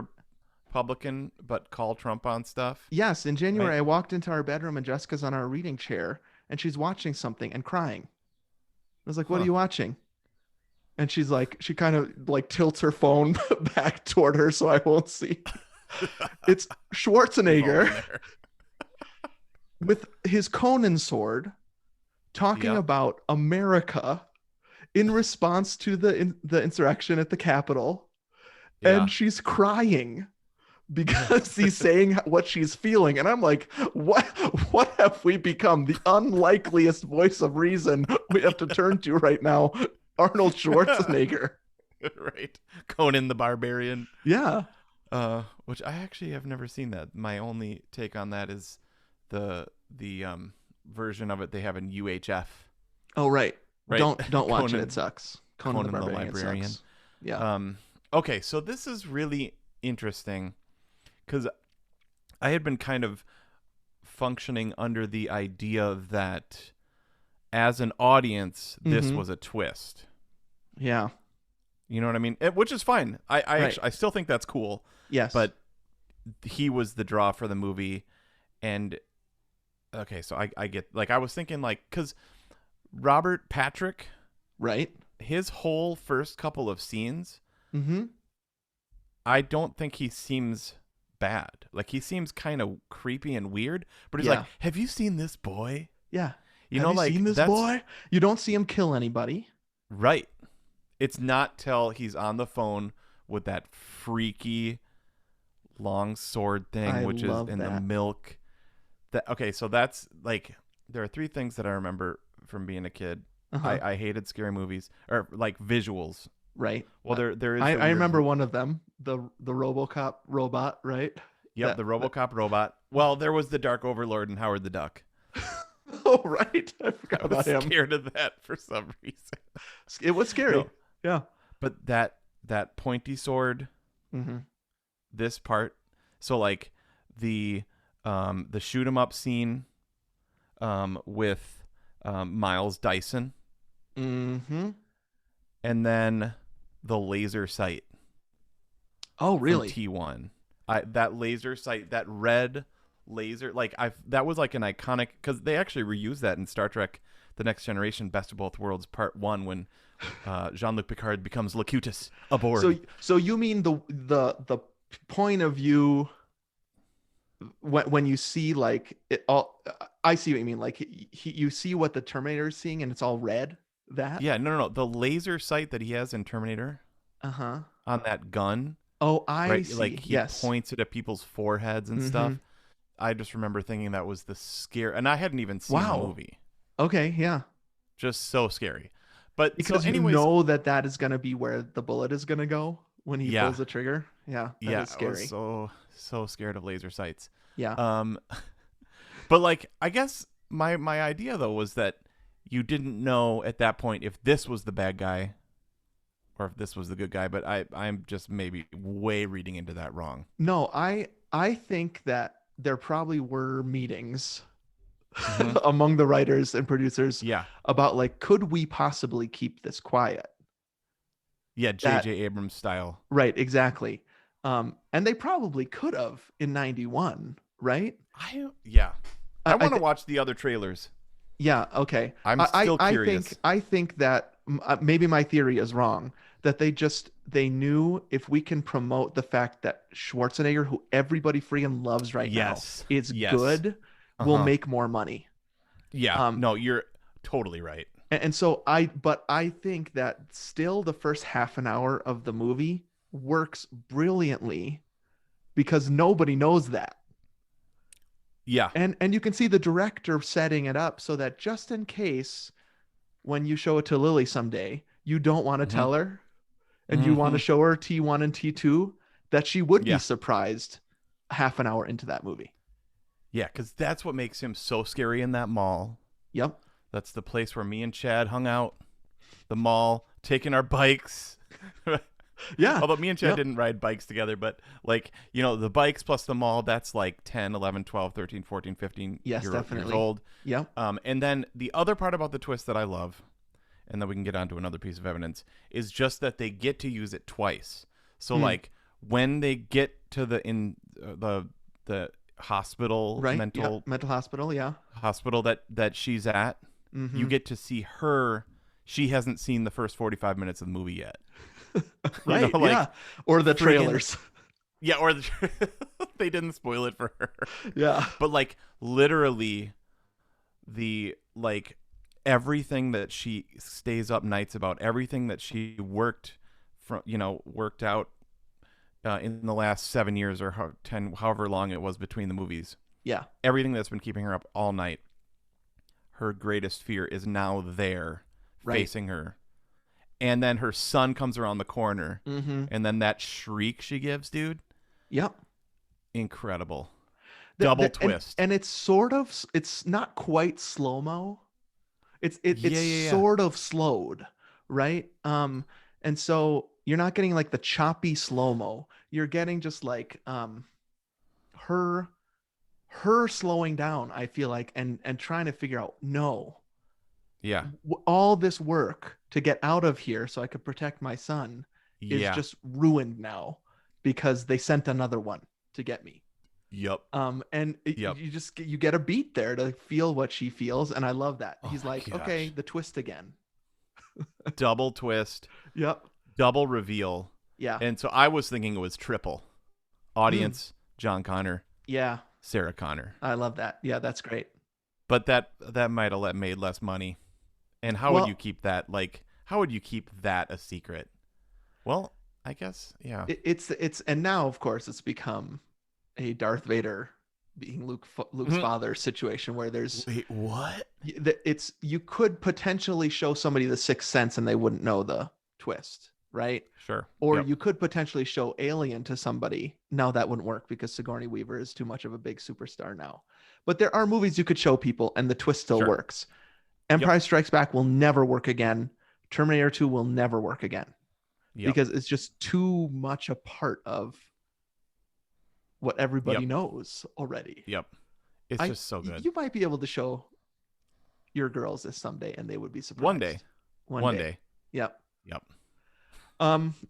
Republican, but call Trump on stuff, Yes, in right? January, I walked into our bedroom and Jessica's on our reading chair and she's watching something and crying. I was like, "What are Huh. you watching?" And she's like, she kind of like tilts her phone back toward her so I won't see. It's Evolving Schwarzenegger there. with his Conan sword talking Yep. about America in response to the insurrection at the Capitol, and Yeah. she's crying because he's saying what she's feeling, and I'm like, what have we become? The unlikeliest voice of reason we have to turn to right now, Arnold Schwarzenegger. Right. Conan the Barbarian. Yeah. Which I actually have never seen that. My only take on that is the version of it they have in UHF. Oh, right. Right. Don't watch Conan, it. It sucks. Conan the Barbarian sucks. Yeah. Okay, so this is really interesting because I had been kind of functioning under the idea that as an audience, this was a twist. Yeah. You know what I mean? Which is fine. I Right. actually, I still think that's cool. Yes. But he was the draw for the movie, and okay, so I get, like, I was thinking, like, because Robert Patrick, right. his whole first couple of scenes, Mm-hmm. I don't think he seems bad. Like, he seems kind of creepy and weird, but he's Yeah. like, "Have you seen this boy?" Yeah. You Have know, you like, seen this that's boy? You don't see him kill anybody. right. It's not till he's on the phone with that freaky long sword thing, I which is love in the that. milk. That okay, so that's like, there are three things that I remember from being a kid. Uh-huh. I hated scary movies, or like visuals. Right. Well, there is. I the weird- remember one of them, the RoboCop robot, right? Yep, the RoboCop robot. Well, there was the Dark Overlord and Howard the Duck. Oh, right. I forgot I was about him. scared of that for some reason. It was scary. No. Yeah. But that pointy sword, Mm-hmm. this part, so like the shoot 'em up scene with Miles Dyson, Mm-hmm. and then the laser sight Oh, from really? T1. That laser sight, that red laser, like that was like an iconic, because they actually reused that in Star Trek: The Next Generation, Best of Both Worlds Part 1, when Jean-Luc Picard becomes Locutus aboard. So you mean the point of view when you see like it all? I see what you mean. Like you see what the Terminator is seeing, and it's all red. That. Yeah, no. The laser sight that he has in Terminator Uh-huh. on that gun, Oh, I right? see. Like he Yes. points it at people's foreheads and stuff. I just remember thinking that was the scare, and I hadn't even seen Wow. the movie. Okay. Yeah. Just so scary. But Because so anyways, you know that is going to be where the bullet is going to go when he Yeah. pulls the trigger. Yeah. That yeah, is I scary. was so scared of laser sights. Yeah. But like, I guess my idea though was that you didn't know at that point if this was the bad guy or if this was the good guy. But I'm just maybe way reading into that wrong. No, I think that there probably were meetings among the writers and producers Yeah, about like, could we possibly keep this quiet? yeah, That- J.J. Abrams style. Right, exactly. And they probably could have in 91, right? I want I to thi- watch the other trailers. Yeah, okay. I'm still curious. I think that maybe my theory is wrong, that they knew if we can promote the fact that Schwarzenegger, who everybody freaking loves right Yes, now, is yes. good, will Uh-huh. make more money. Yeah, no, you're totally right. And so I think that still the first half an hour of the movie works brilliantly because nobody knows that. Yeah, And you can see the director setting it up so that just in case when you show it to Lily someday, you don't want to tell her and you want to show her T1 and T2, that she would Yeah. be surprised half an hour into that movie. yeah, because that's what makes him so scary in that mall. Yep. That's the place where me and Chad hung out. The mall, taking our bikes. Yeah. Although me and Chad Yep. didn't ride bikes together, but like, you know, the bikes plus the mall, that's like 10, 11, 12, 13, 14, 15 Yes, years definitely. old. Yep. And then the other part about the twist that I love, and then we can get on to another piece of evidence, is just that they get to use it twice. So like when they get to the hospital, Right. mental Mental hospital. Yeah. hospital that she's at, you get to see her. She hasn't seen the first 45 minutes of the movie yet. Right. Like, yeah. Or the friggin- trailers. Yeah, or they didn't spoil it for her. Yeah. But like literally the like everything that she stays up nights about, everything that she worked out in the last 7 years or 10, however long it was between the movies. Yeah. Everything that's been keeping her up all night. Her greatest fear is now there, facing her. And then her son comes around the corner, and then that shriek she gives, dude. Yep. Incredible. Double twist. And it's sort of, it's not quite slow-mo. It's Yeah. sort of slowed, right? And so you're not getting like the choppy slow-mo. You're getting just like her slowing down, I feel like, and trying to figure out, no. Yeah. All this work to get out of here so I could protect my son is just ruined now because they sent another one to get me. Yep. You get a beat there to feel what she feels, and I love that. He's my like, gosh. okay, the twist again. Double twist. Yep. Double reveal. Yeah. And so I was thinking it was triple. Audience, John Connor, Yeah. Sarah Connor. I love that. Yeah, that's great. But that might have made less money. And how would you keep that? Like, how would you keep that a secret? Well, I guess, yeah. It's and now of course it's become a Darth Vader being Luke's father situation where there's Wait, what? it's you could potentially show somebody the Sixth Sense and they wouldn't know the twist, right? Sure. Or you could potentially show Alien to somebody. Now that wouldn't work because Sigourney Weaver is too much of a big superstar now. But there are movies you could show people and the twist still works. Empire Strikes Back will never work again. Terminator 2 will never work again. Because it's just too much a part of what everybody knows already. Yep. It's just so good. You might be able to show your girls this someday and they would be surprised. One day. Yep. Yep.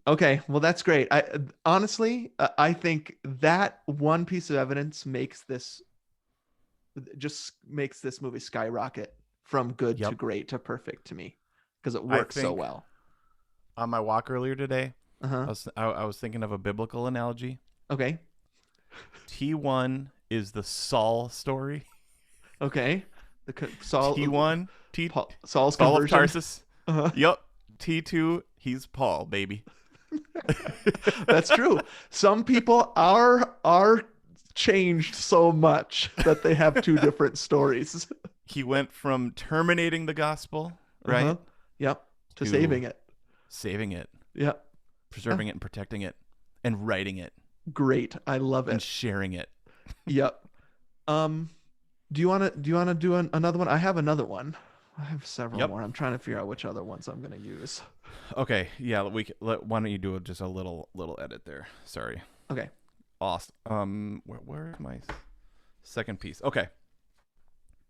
Okay, well that's great. I honestly, I think that one piece of evidence makes this movie skyrocket from good to great to perfect to me because it works so well. On my walk earlier today, I was thinking of a biblical analogy. Okay. T1 is the Saul story. Okay. Saul. T1, Saul's Saul conversion. of Tarsus. Yep. T2, he's Paul, baby. That's true. Some people are changed so much that they have two different stories. He went from terminating the gospel, right? Yep. To saving it. Saving it. Yep. Preserving it and protecting it and writing it. Great. I love it. And sharing it. Yep. Do you want to do another one? I have another one. I have several more. I'm trying to figure out which other ones I'm going to use. Okay. Yeah. Why don't you do just a little edit there? Sorry. Okay. Awesome. Where is my second piece? Okay.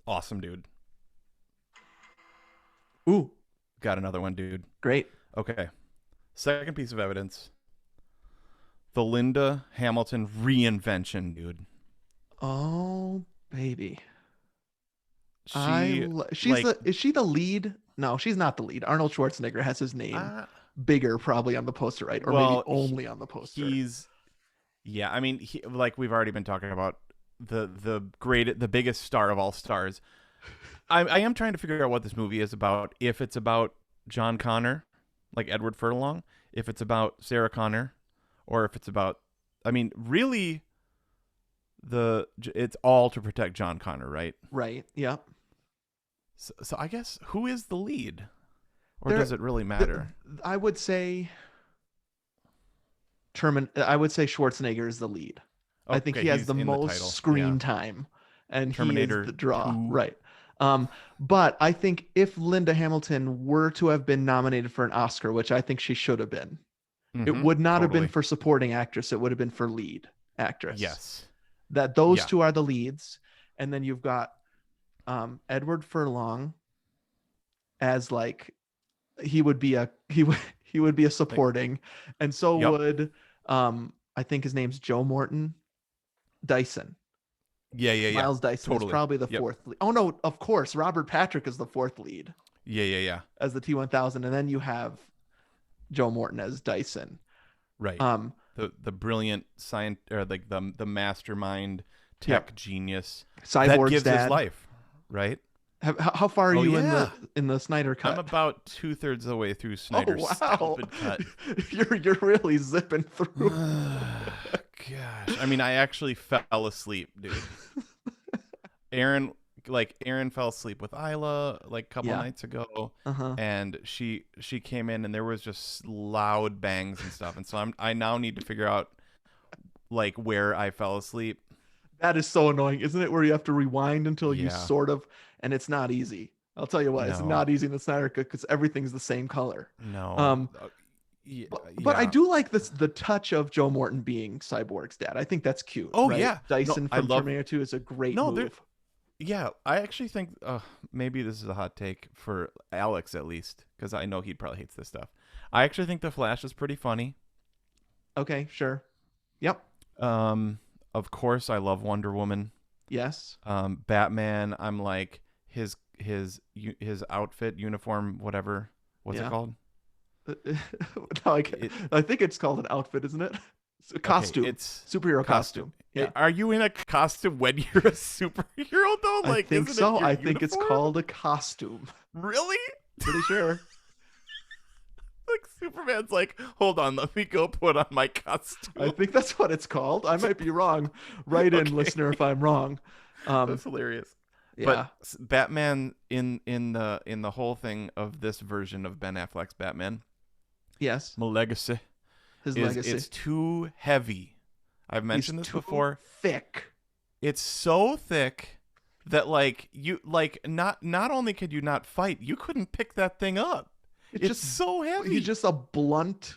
Awesome, dude. Ooh. Got another one, dude. Great. Okay. Second piece of evidence. The Linda Hamilton reinvention, dude. Oh, baby. Is she the lead? No, she's not the lead. Arnold Schwarzenegger has his name bigger probably on the poster, right? Or maybe only on the poster. I mean, like we've already been talking about the biggest star of all stars. I am trying to figure out what this movie is about. If it's about John Connor, like Edward Furlong, if it's about Sarah Connor, or if it's about, I mean, really, it's all to protect John Connor, right? Right. Yep. So I guess who is the lead, or does it really matter? I would say Schwarzenegger is the lead. Okay, I think he has the most screen time, and Terminator he is the draw. 2. Right. But I think if Linda Hamilton were to have been nominated for an Oscar, which I think she should have been, it would not have been for supporting actress. It would have been for lead actress. Yes. That those two are the leads. And then you've got Edward Furlong as like he would be a he would be a supporting, and so Yep. would I think his name's Joe Morton Dyson. Yeah. Miles Dyson is Totally. probably the Yep. fourth lead. Oh no, of course, Robert Patrick is the fourth lead Yeah. as the T-1000, and then you have Joe Morton as Dyson. Right. Um, The brilliant science, or like the mastermind tech genius that Cyborg's gives dad. his life, right? How far are Oh, you yeah. in the Snyder cut? I'm about 2/3 of the way through Snyder's stupid cut. You're really zipping through. Gosh, I mean, I actually fell asleep, dude. Aaron fell asleep with Isla like a couple nights ago, and she came in and there was just loud bangs and stuff, and so I now need to figure out like where I fell asleep. That is so annoying, isn't it? Where you have to rewind until you Yeah. sort of, and it's not easy. I'll tell you what, it's No. not easy in the Snyder cut because everything's the same color. No. But I do like the touch of Joe Morton being Cyborg's dad. I think that's cute. Oh, right? yeah. Dyson No, I from love- Terminator 2 is a great No, there- move. Yeah, I actually think maybe this is a hot take for Alex at least, because I know he probably hates this stuff. I actually think the Flash is pretty funny. Okay, sure. Yep. Of course, I love Wonder Woman. Yes. Batman, I'm like his outfit, uniform, whatever. What's it Yeah. call? No, I think it's called an outfit, isn't it? It's a costume. It's superhero costume. Yeah. Are you in a costume when you're a superhero though? Like, I think isn't so. It your I think it's uniform? called a costume. Really? Pretty sure. Like Superman's like, hold on, let me go put on my costume. I think that's what it's called. I might be wrong. Write in, Okay. listener, if I'm wrong. That's hilarious. Yeah. But Batman in the whole thing of this version of Ben Affleck's Batman, Yes. my legacy His is legacy. it's too heavy. I've mentioned He's this too before. Thick. It's so thick that like you like not only could you not fight, you couldn't pick that thing up. It's just so heavy. He's just a blunt.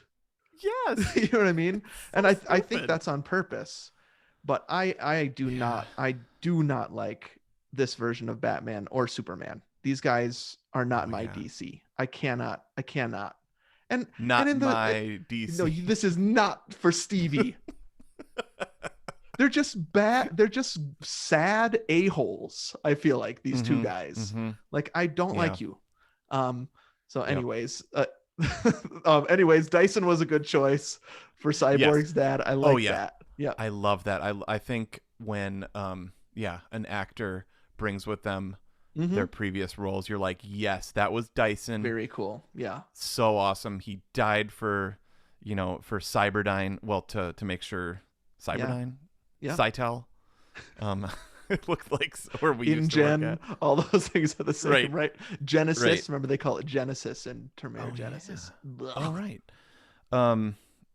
Yes. You know what I mean? And I think stupid. that's on purpose. But I do not like this version of Batman or Superman. These guys are not my yeah. DC. I cannot. And Not and in my DC. No, this is not for Stevie. They're just bad. They're just sad a-holes. I feel like these two guys. Like, I don't like you. So anyways, anyways, Dyson was a good choice for Cyborg's dad. I like that. Yeah. I love that. I think when an actor brings with them their previous roles, you're like, yes, that was Dyson. Very cool. Yeah. So awesome. He died for Cyberdyne. Well, to make sure Cyberdyne, Yeah. Cytel. It looked like where we used to work InGen, at. all those things are the same, right? Genesis. Right. Remember they call it Genesis in Terminator Genesis. Yeah. All right.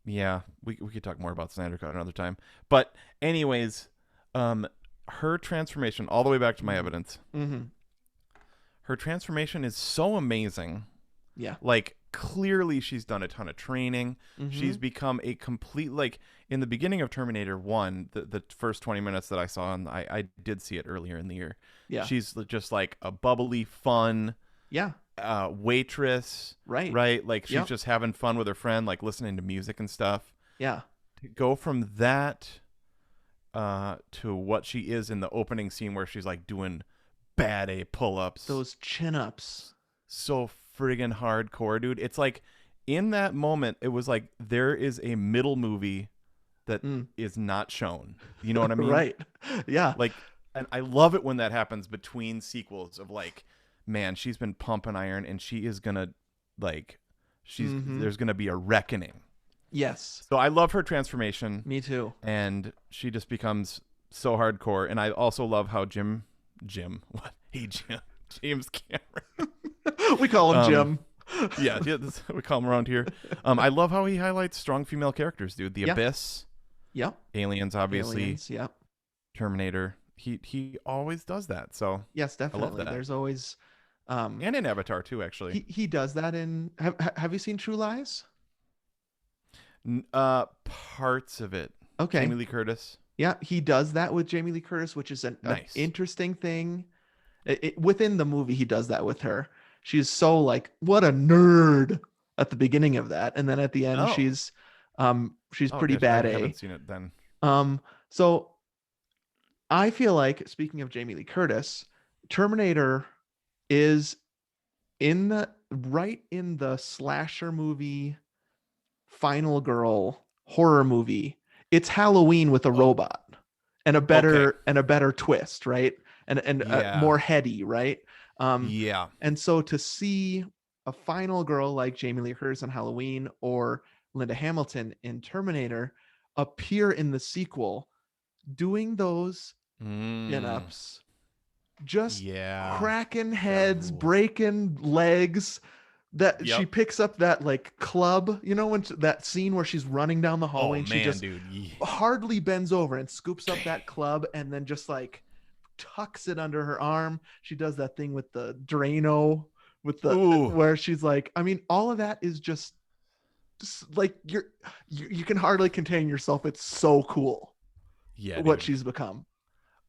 Yeah, we could talk more about Snyder Cut another time. But anyways, her transformation, all the way back to my evidence. Her transformation is so amazing. Yeah. Like, clearly she's done a ton of training. She's become a complete, like, in the beginning of Terminator 1, the first 20 minutes that I saw, and I did see it earlier in the year. Yeah. She's just like a bubbly, fun Yeah. waitress. Right. Like, she's Yep. just having fun with her friend, like listening to music and stuff. Yeah. To go from that to what she is in the opening scene where she's like doing bad A pull-ups. Those chin-ups. So friggin' hardcore, dude. It's like in that moment, it was like there is a middle movie that is not shown. You know what I mean? Right. Yeah. Like, and I love it when that happens between sequels of like, man, she's been pumping iron and she is gonna like, there's gonna be a reckoning. Yes. So I love her transformation. Me too. And she just becomes so hardcore. And I also love how Jim, what? Hey, James Cameron. We call him Jim. Yeah, we call him around here. I love how he highlights strong female characters, dude. The Abyss. Yep. Aliens, obviously. Aliens, yep. Terminator. He always does that. So yes, definitely. that. There's always and in Avatar too, actually. He does that in have you seen True Lies? Parts of it. Okay. Jamie Lee Curtis. Yeah, he does that with Jamie Lee Curtis, which is an Nice. interesting thing. Within the movie, he does that with her. she's so like, what a nerd at the beginning of that, and then at the end Oh. she's Oh, pretty gosh, bad I A. haven't seen it then. So I feel like, speaking of Jamie Lee Curtis, Terminator is right in the slasher movie, final girl horror movie. It's Halloween with a robot and a better twist, right? And Yeah. more heady, right? Yeah. And so to see a final girl like Jamie Lee Curtis in Halloween or Linda Hamilton in Terminator appear in the sequel doing those chin-ups, just Yeah. cracking heads, rules. breaking legs, that she Yep. picks up that like club, you know, when that scene where she's running down the hallway Oh, and she man, just dude. Yeah. hardly bends over and scoops up that club and then just like tucks it under her arm. She does that thing with the Drano, with the Ooh. where she's like, I mean, all of that is just like you can hardly contain yourself. It's so cool Yeah, what dude. she's become.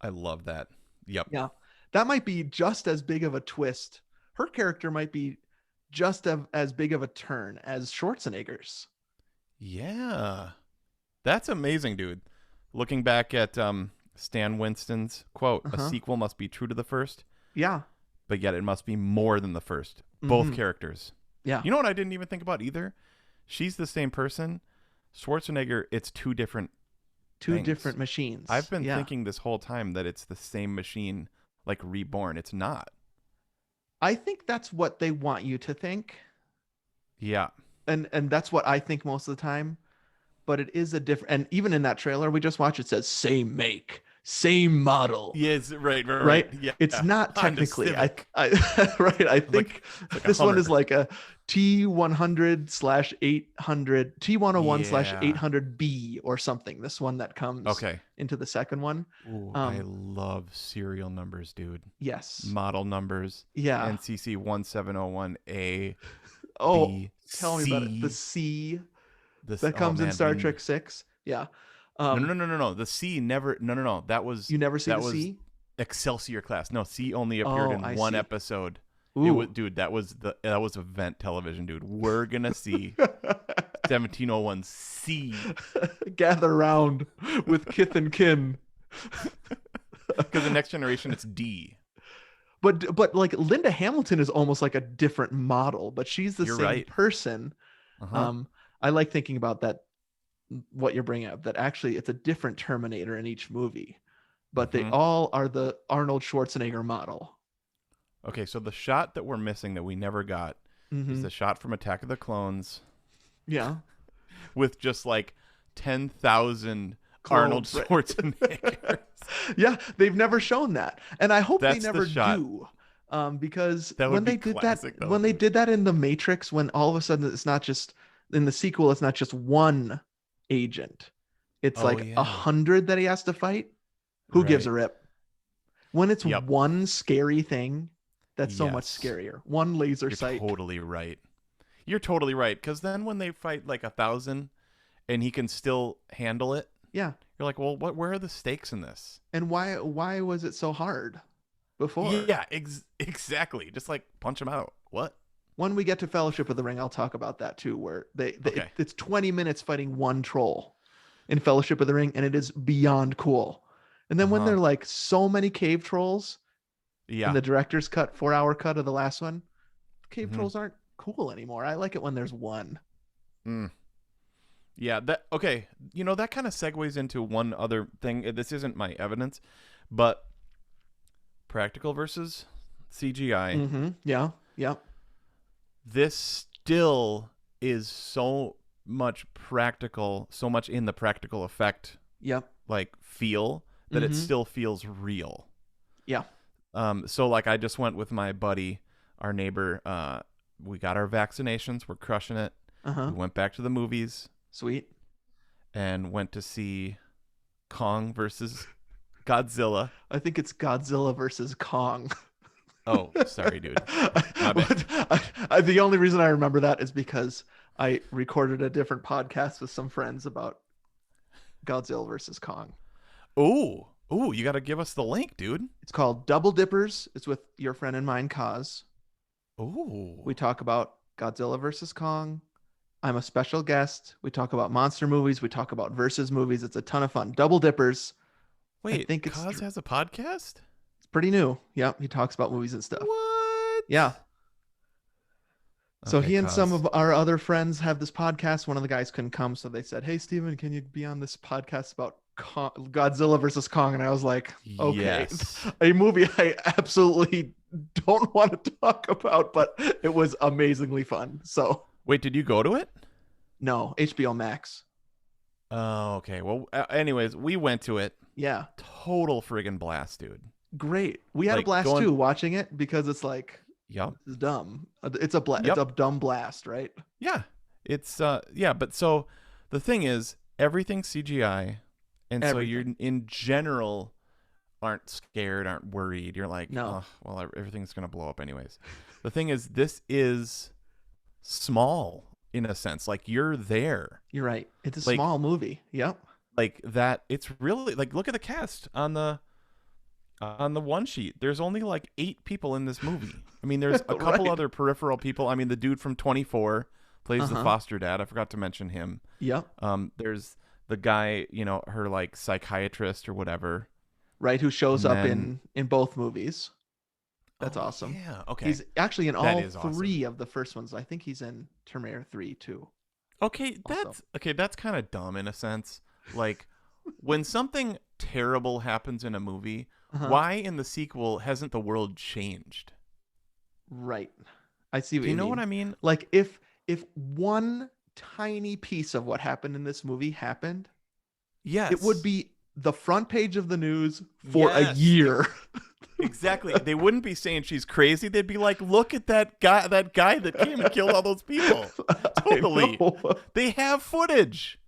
I love that. Yep. Yeah, that might be just as big of a twist. Her character might be just as big of a turn as Schwarzenegger's. Yeah. That's amazing, dude. Looking back at Stan Winston's quote, a sequel must be true to the first, Yeah. but yet it must be more than the first. Both characters. Yeah. You know what I didn't even think about either? She's the same person. Schwarzenegger, it's two different things. Different machines. I've been thinking this whole time that it's the same machine, like reborn. It's not. I think that's what they want you to think. Yeah. And that's what I think most of the time. But it is a different, and even in that trailer we just watched, it says same make, same model. Yes, right. Yeah. It's not technically. I right. I think like this one is Hummer. like a T100/800, T101/800B or something. This one that comes into the second one. Ooh, I love serial numbers, dude. Yes. Model numbers. Yeah. NCC 1701A. Oh, B, tell me about it. The C that comes in Star Trek 6. Yeah. No. The C never. No. That was. You never see that the was C? Excelsior class. No, C only appeared in one episode. It was, dude. That was event television, dude. We're gonna see 1701 C. Gather round with kith and kin. Because the Next Generation, it's D. But like Linda Hamilton is almost like a different model, but she's the same person. I like thinking about that, what you're bringing up, that actually it's a different Terminator in each movie, but they all are the Arnold Schwarzenegger model. Okay, so the shot that we're missing that we never got is the shot from Attack of the Clones. Yeah. With just like 10,000 Arnold Schwarzeneggers. Yeah, they've never shown that, and I hope That's they never the shot. do, because That would when be they did classic, that, though, when they dude. did that in the Matrix, when all of a sudden it's not just in the sequel, it's not just one agent, it's like 100 that he has to fight. Who gives a rip? When it's one scary thing, that's so much scarier. One laser sight. Totally right. You're totally right. Because then when they fight like 1,000, and he can still handle it. Yeah. You're like, well, where are the stakes in this? And why was it so hard before? Yeah, exactly. Just like punch him out. What? When we get to Fellowship of the Ring, I'll talk about that too, where it's 20 minutes fighting one troll in Fellowship of the Ring, and it is beyond cool. And then when they're like so many cave trolls, in the director's cut, 4-hour cut of the last one, cave trolls aren't cool anymore. I like it when there's one. Yeah, that okay. You know, that kind of segues into one other thing. This isn't my evidence, but practical versus CGI. Yeah. This still is so much practical, so much in the practical effect. Yep. Like feel that it still feels real. Yeah. So like I just went with my buddy, our neighbor. We got our vaccinations. We're crushing it. We went back to the movies. Sweet. And went to see Kong versus Godzilla. I think it's Godzilla versus Kong. Oh, sorry, dude. My bad. The only reason I remember that is because I recorded a different podcast with some friends about Godzilla versus Kong. Ooh, you got to give us the link, dude. It's called Double Dippers. It's with your friend and mine, Kaz. Ooh. We talk about Godzilla versus Kong. I'm a special guest. We talk about monster movies. We talk about versus movies. It's a ton of fun. Double dippers. I Wait, think Kaz has a podcast? it's pretty new. Yep, he talks about movies and stuff. What? Yeah. So Okay, he and some Kaz. of our other friends have this podcast. One of the guys couldn't come, so they said, "Hey, Steven, can you be on this podcast about Godzilla versus Kong?" And I was like, "Okay, Yes. a movie I absolutely don't want to talk about, but it was amazingly fun." So Wait, did you go to it? no, HBO Max. Oh, okay. Well, anyways, we went to it. Yeah, Total friggin' blast, dude. great. We had a Like, blast going- too watching it because it's like Yep. this is dumb. It's a Yep. it's a dumb blast, right? Yeah. It's yeah, but so the thing is, everything's CGI, and so you're in general aren't scared, aren't worried. You're like, No. oh, well, everything's gonna blow up anyways. The thing is, this is small in a sense. Like you're there. You're right. It's a Like- small movie. Yep. Like that. It's really like look at the cast on the one sheet. There's only like 8 people in this movie. I mean, there's a couple Right. other peripheral people. I mean, the dude from 24 plays the Uh-huh. foster dad. I forgot to mention him. Yep. There's the guy, you know, her like psychiatrist or whatever. Right, who shows And up then- in both movies. That's Oh, awesome. Yeah. Okay. He's actually in That all is awesome. 3 of the first ones. I think he's in Terminator 3 too. Okay. also. That's kind of dumb in a sense. Like when something terrible happens in a movie, Uh-huh. why in the sequel hasn't the world changed? Right. I see what Do you know mean. what I mean? Like if one tiny piece of what happened in this movie happened, Yes. it would be the front page of the news for a Yes. year. Exactly. They wouldn't be saying she's crazy. They'd be like, "Look at that guy that came and killed all those people." Totally. I know. They have footage,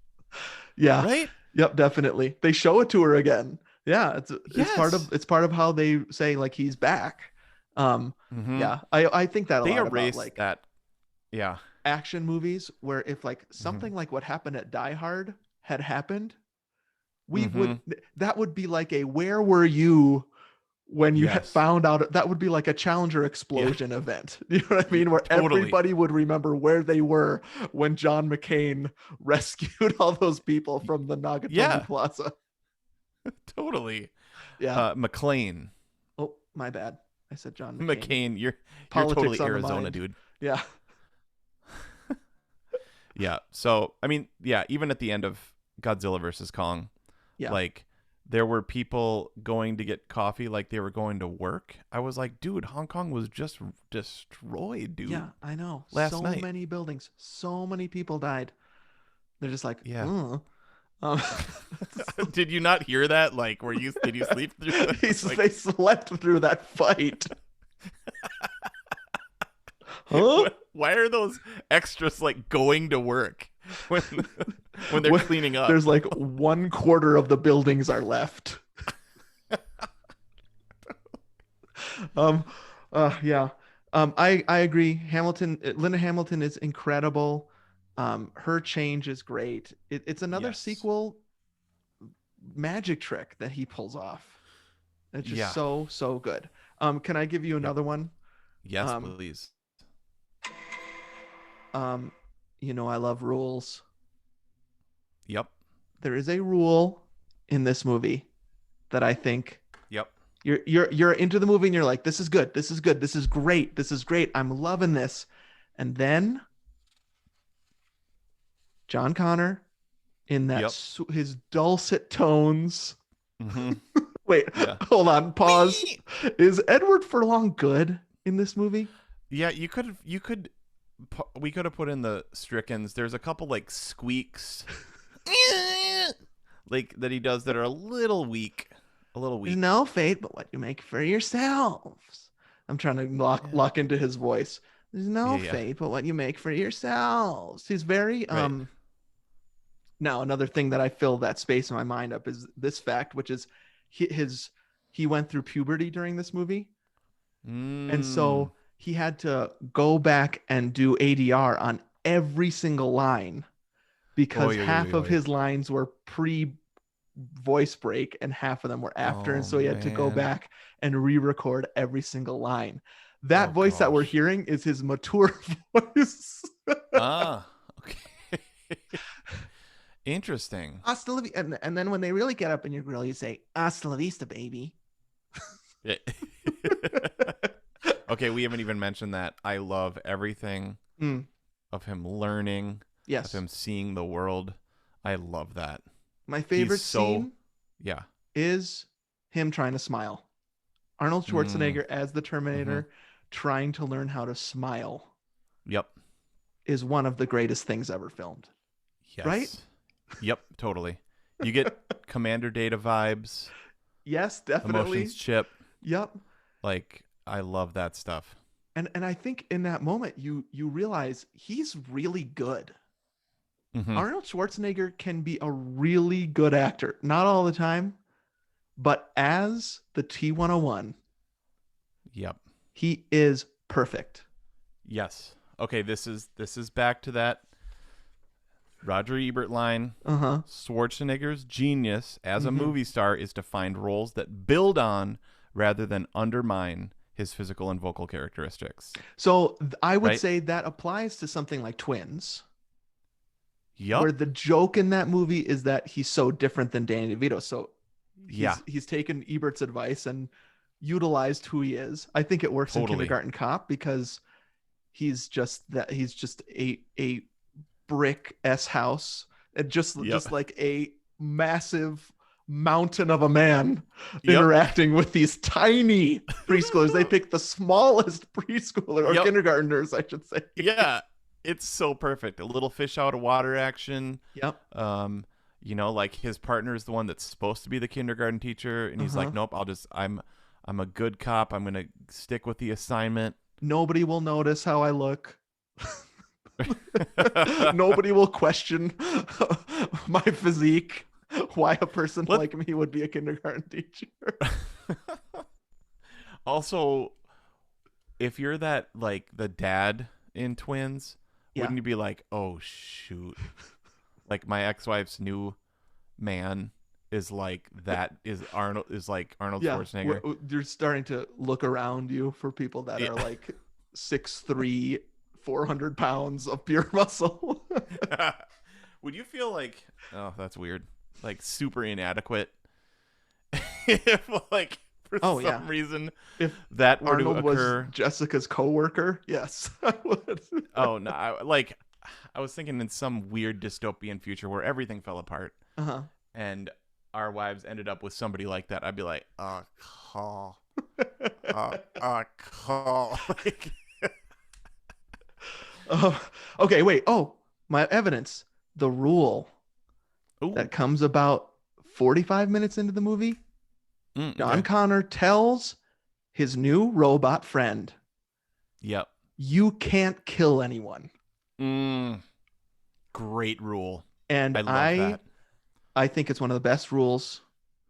Yeah. right? Yep, definitely. They show it to her again. Yeah, it's part of how they say like he's back. Mhm. Yeah. I think that a They lot about erased like that. Yeah. action movies where if like Mm-hmm. something like what happened at Die Hard had happened, we Mm-hmm. would that would be like a where were you when you had Yes. found out that would be like a Challenger explosion event. You know what I mean? Where Totally. everybody would remember where they were when John McCain rescued all those people from the Nagatomi Yeah. Plaza. Totally. Yeah. McLean. Oh, my bad. I said John McCain. McCain, you're Politics totally on the Arizona, mind. dude. Yeah. Yeah. So, I mean, yeah, even at the end of Godzilla versus Kong, Yeah. like there were people going to get coffee like they were going to work. I was like, dude, Hong Kong was just destroyed, dude. Yeah, I know. Last so night. many buildings, so many people died. They're just like, Yeah. "Mm." Did you not hear that? Like, did you sleep through that? Like, They slept through that fight. Huh? why are those extras like going to work when they're When cleaning up? There's like 1/4 of the buildings are left. Yeah. I agree. Linda Hamilton is incredible. Her change is great. It's another Yes. sequel magic trick that he pulls off. It's just Yeah. so good. Can I give you another one? Yes, um, please. You know I love rules. Yep. There is a rule in this movie that I think Yep. you're into the movie and you're like, this is good, this is good, this is great, this is great, I'm loving this. And then John Connor in that Yep. his dulcet tones. hmm Wait, Yeah. hold on, pause. Is Edward Furlong good in this movie? Yeah, we could have put in the Strickens. There's a couple like squeaks, like that he does that are a little weak. There's no fate but what you make for yourselves. I'm trying to lock into his voice. There's no Yeah. fate but what you make for yourselves. He's very Right. Now another thing that I fill that space in my mind up is this fact, which is he went through puberty during this movie, and so he had to go back and do ADR on every single line because Oy, oy, half oy, of oy. his lines were pre voice break and half of them were after, and Oh, so he had to go man. back and re-record every single line. That Oh voice that we're gosh. hearing is his mature voice. Ah, okay. Interesting. Hasta la and then when they really get up in your grill, you say, Hasta la vista, baby. Yeah. Okay, we haven't even mentioned that. I love everything Mm, of him learning, of yes. him seeing the world. I love that. My He's favorite so scene yeah. is him trying to smile. Arnold Mm, Schwarzenegger as the mm-hmm. Terminator trying to learn how to smile Yep. is one of the greatest things ever filmed. Right? Yes. Yep, totally. You get Commander Data vibes, Yes, emotions definitely. chip. Yep. Like I love that stuff. And I think in that moment you realize he's really good. Mm-hmm. Arnold Schwarzenegger can be a really good actor. Not all the time, but as the T-101, Yep. he is perfect. Yes. Okay, this is back to that Roger Ebert line. Uh-huh. Schwarzenegger's genius as a Mhm. movie star is to find roles that build on rather than undermine his physical and vocal characteristics. So I would Right? say that applies to something like Twins, where Yup. the joke in that movie is that he's so different than Danny DeVito. So Yeah, he's taken Ebert's advice and utilized who he is. I think it works in totally. Kindergarten Cop because he's just a brick S house and Yep. just like a massive mountain of a man Yep. interacting with these tiny preschoolers. They pick the smallest preschooler or Yep. kindergartners, I should say. Yeah. It's so perfect. A little fish out of water action. Yep. Like his partner is the one that's supposed to be the kindergarten teacher, and he's Uh-huh. like, nope, I'm a good cop. I'm gonna stick with the assignment. Nobody will notice how I look. Nobody will question my physique. Why a person Let- like me would be a kindergarten teacher. Also, if you're that like the dad in Twins, Yeah. wouldn't you be like, oh shoot, like my ex-wife's new man is like Arnold Yeah, Schwarzenegger. you're starting to look around you for people that Yeah. are like 6'3", 400 pounds of pure muscle. Would you feel like, oh, that's weird, like super inadequate if like for Oh, some yeah. reason If that were Arnold to was occur? Jessica's coworker, yes, I would. Oh no, I was thinking in some weird dystopian future where everything fell apart Uh-huh. and our wives ended up with somebody like that. I'd be like, call, call. Like, Okay, wait. Oh, my evidence. The rule ooh, that comes about 45 minutes into the movie. John okay. Connor tells his new robot friend, Yep. you can't kill anyone. Great rule. And I love that. I think it's one of the best rules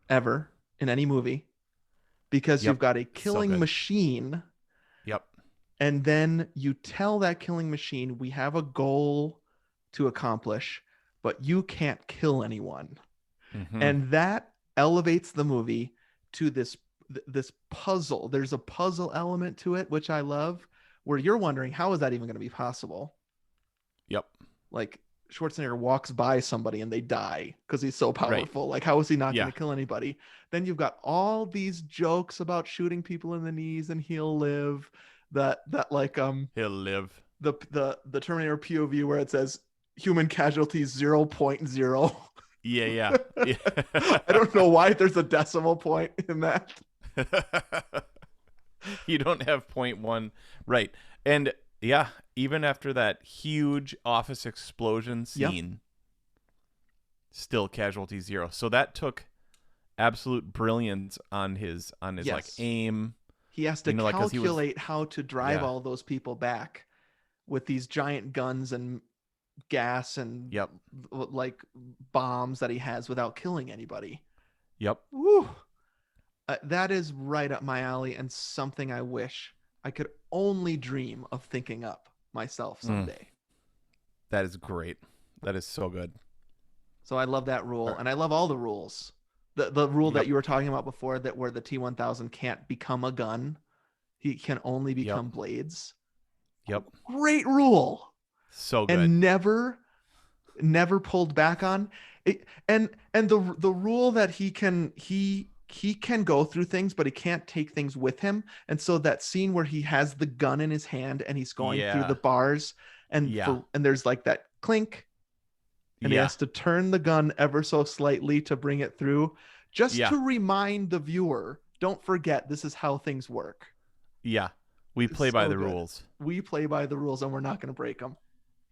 ever in any movie because Yep. you've got a So killing good. machine, Yep. and then you tell that killing machine, we have a goal to accomplish, but you can't kill anyone. Mhm. And that elevates the movie to this puzzle. There's a puzzle element to it, which I love, where you're wondering, how is that even going to be possible? Yep. Like Schwarzenegger walks by somebody and they die because he's so powerful. Like, how is he not Yeah. going to kill anybody? Then you've got all these jokes about shooting people in the knees and he'll live. That like He'll live. the Terminator POV where it says human casualties 0.0. Yeah. Yeah. I don't know why there's a decimal point in that. You don't have point one, right? And yeah, even after that huge office explosion Yep. scene, still casualty zero. So that took absolute brilliance on his like Yes. aim. He has to 'Cause he was- calculate how to drive Yeah. all those people back with these giant guns and gas and Yep. like bombs that he has without killing anybody. Yep. Woo. That is right up my alley and something I wish I could only dream of thinking up myself someday. That is great. That is so good. So I love that rule, and I love all the rules. The rule that Yep. you were talking about before, that where the T-1000 can't become a gun, he can only Yep. become blades. Yep. Great rule. So good. And never pulled back on it. And the rule that he can go through things, but he can't take things with him. And so that scene where he has the gun in his hand and he's going through Yeah. the bars and Yeah. and there's like that clink, and he Yeah. has to turn the gun ever so slightly to bring it through, just Yeah. to remind the viewer, don't forget, this is how things work. Yeah. We It's play by so the good. rules. We play by the rules and we're not going to break them.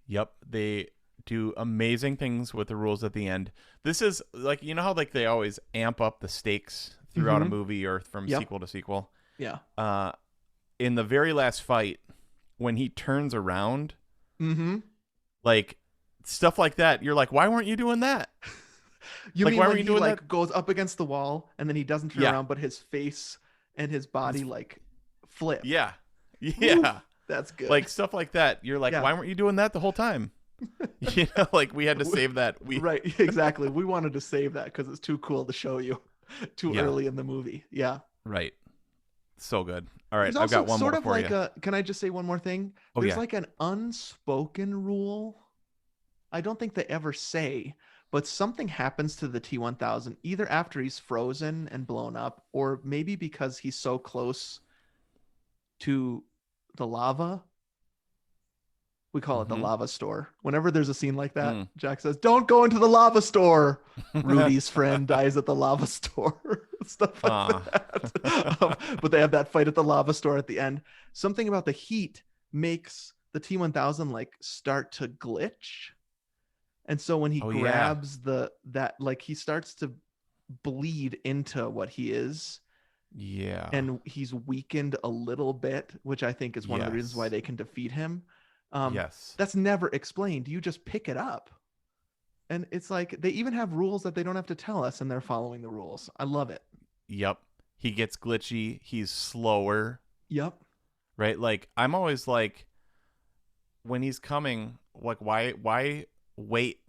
Yep. They do amazing things with the rules at the end. This is like, you know how like they always amp up the stakes throughout a Mhm. movie or from Yep. sequel to sequel. Yeah. In the very last fight, when he turns around, Mm-hmm. like stuff like that, you're like, why weren't you doing that? You Like, mean why when were you he doing like that? goes up against the wall and then he doesn't turn Yeah. around, but his face and his body like flip? Yeah. Yeah. That's good. Like stuff like that. You're like, Yeah. why weren't you doing that the whole time? You know, like we had to save that. Right, exactly. We wanted to save that because it's too cool to show you too Yeah. early in the movie. Yeah. Right. So good. All right, There's I've also got one sort more of for like you. can I just say one more thing? Oh, There's yeah. like an unspoken rule. I don't think they ever say, but something happens to the T-1000 either after he's frozen and blown up, or maybe because he's so close to the lava. We call it the Mhm. lava store. Whenever there's a scene like that, Mm. Jack says, "Don't go into the lava store." Rudy's friend dies at the lava store. Stuff like that. But they have that fight at the lava store at the end. Something about the heat makes the T-1000 like start to glitch. And so when he Oh, yeah. grabs that like he starts to bleed into what he is, Yeah. and he's weakened a little bit, which I think is one of the reasons why Yes. they can defeat him. Yes. That's never explained. You just pick it up. And it's like they even have rules that they don't have to tell us, and they're following the rules. I love it. Yep. He gets glitchy. He's slower. Yep. Right? Like I'm always like, when he's coming, like why wait?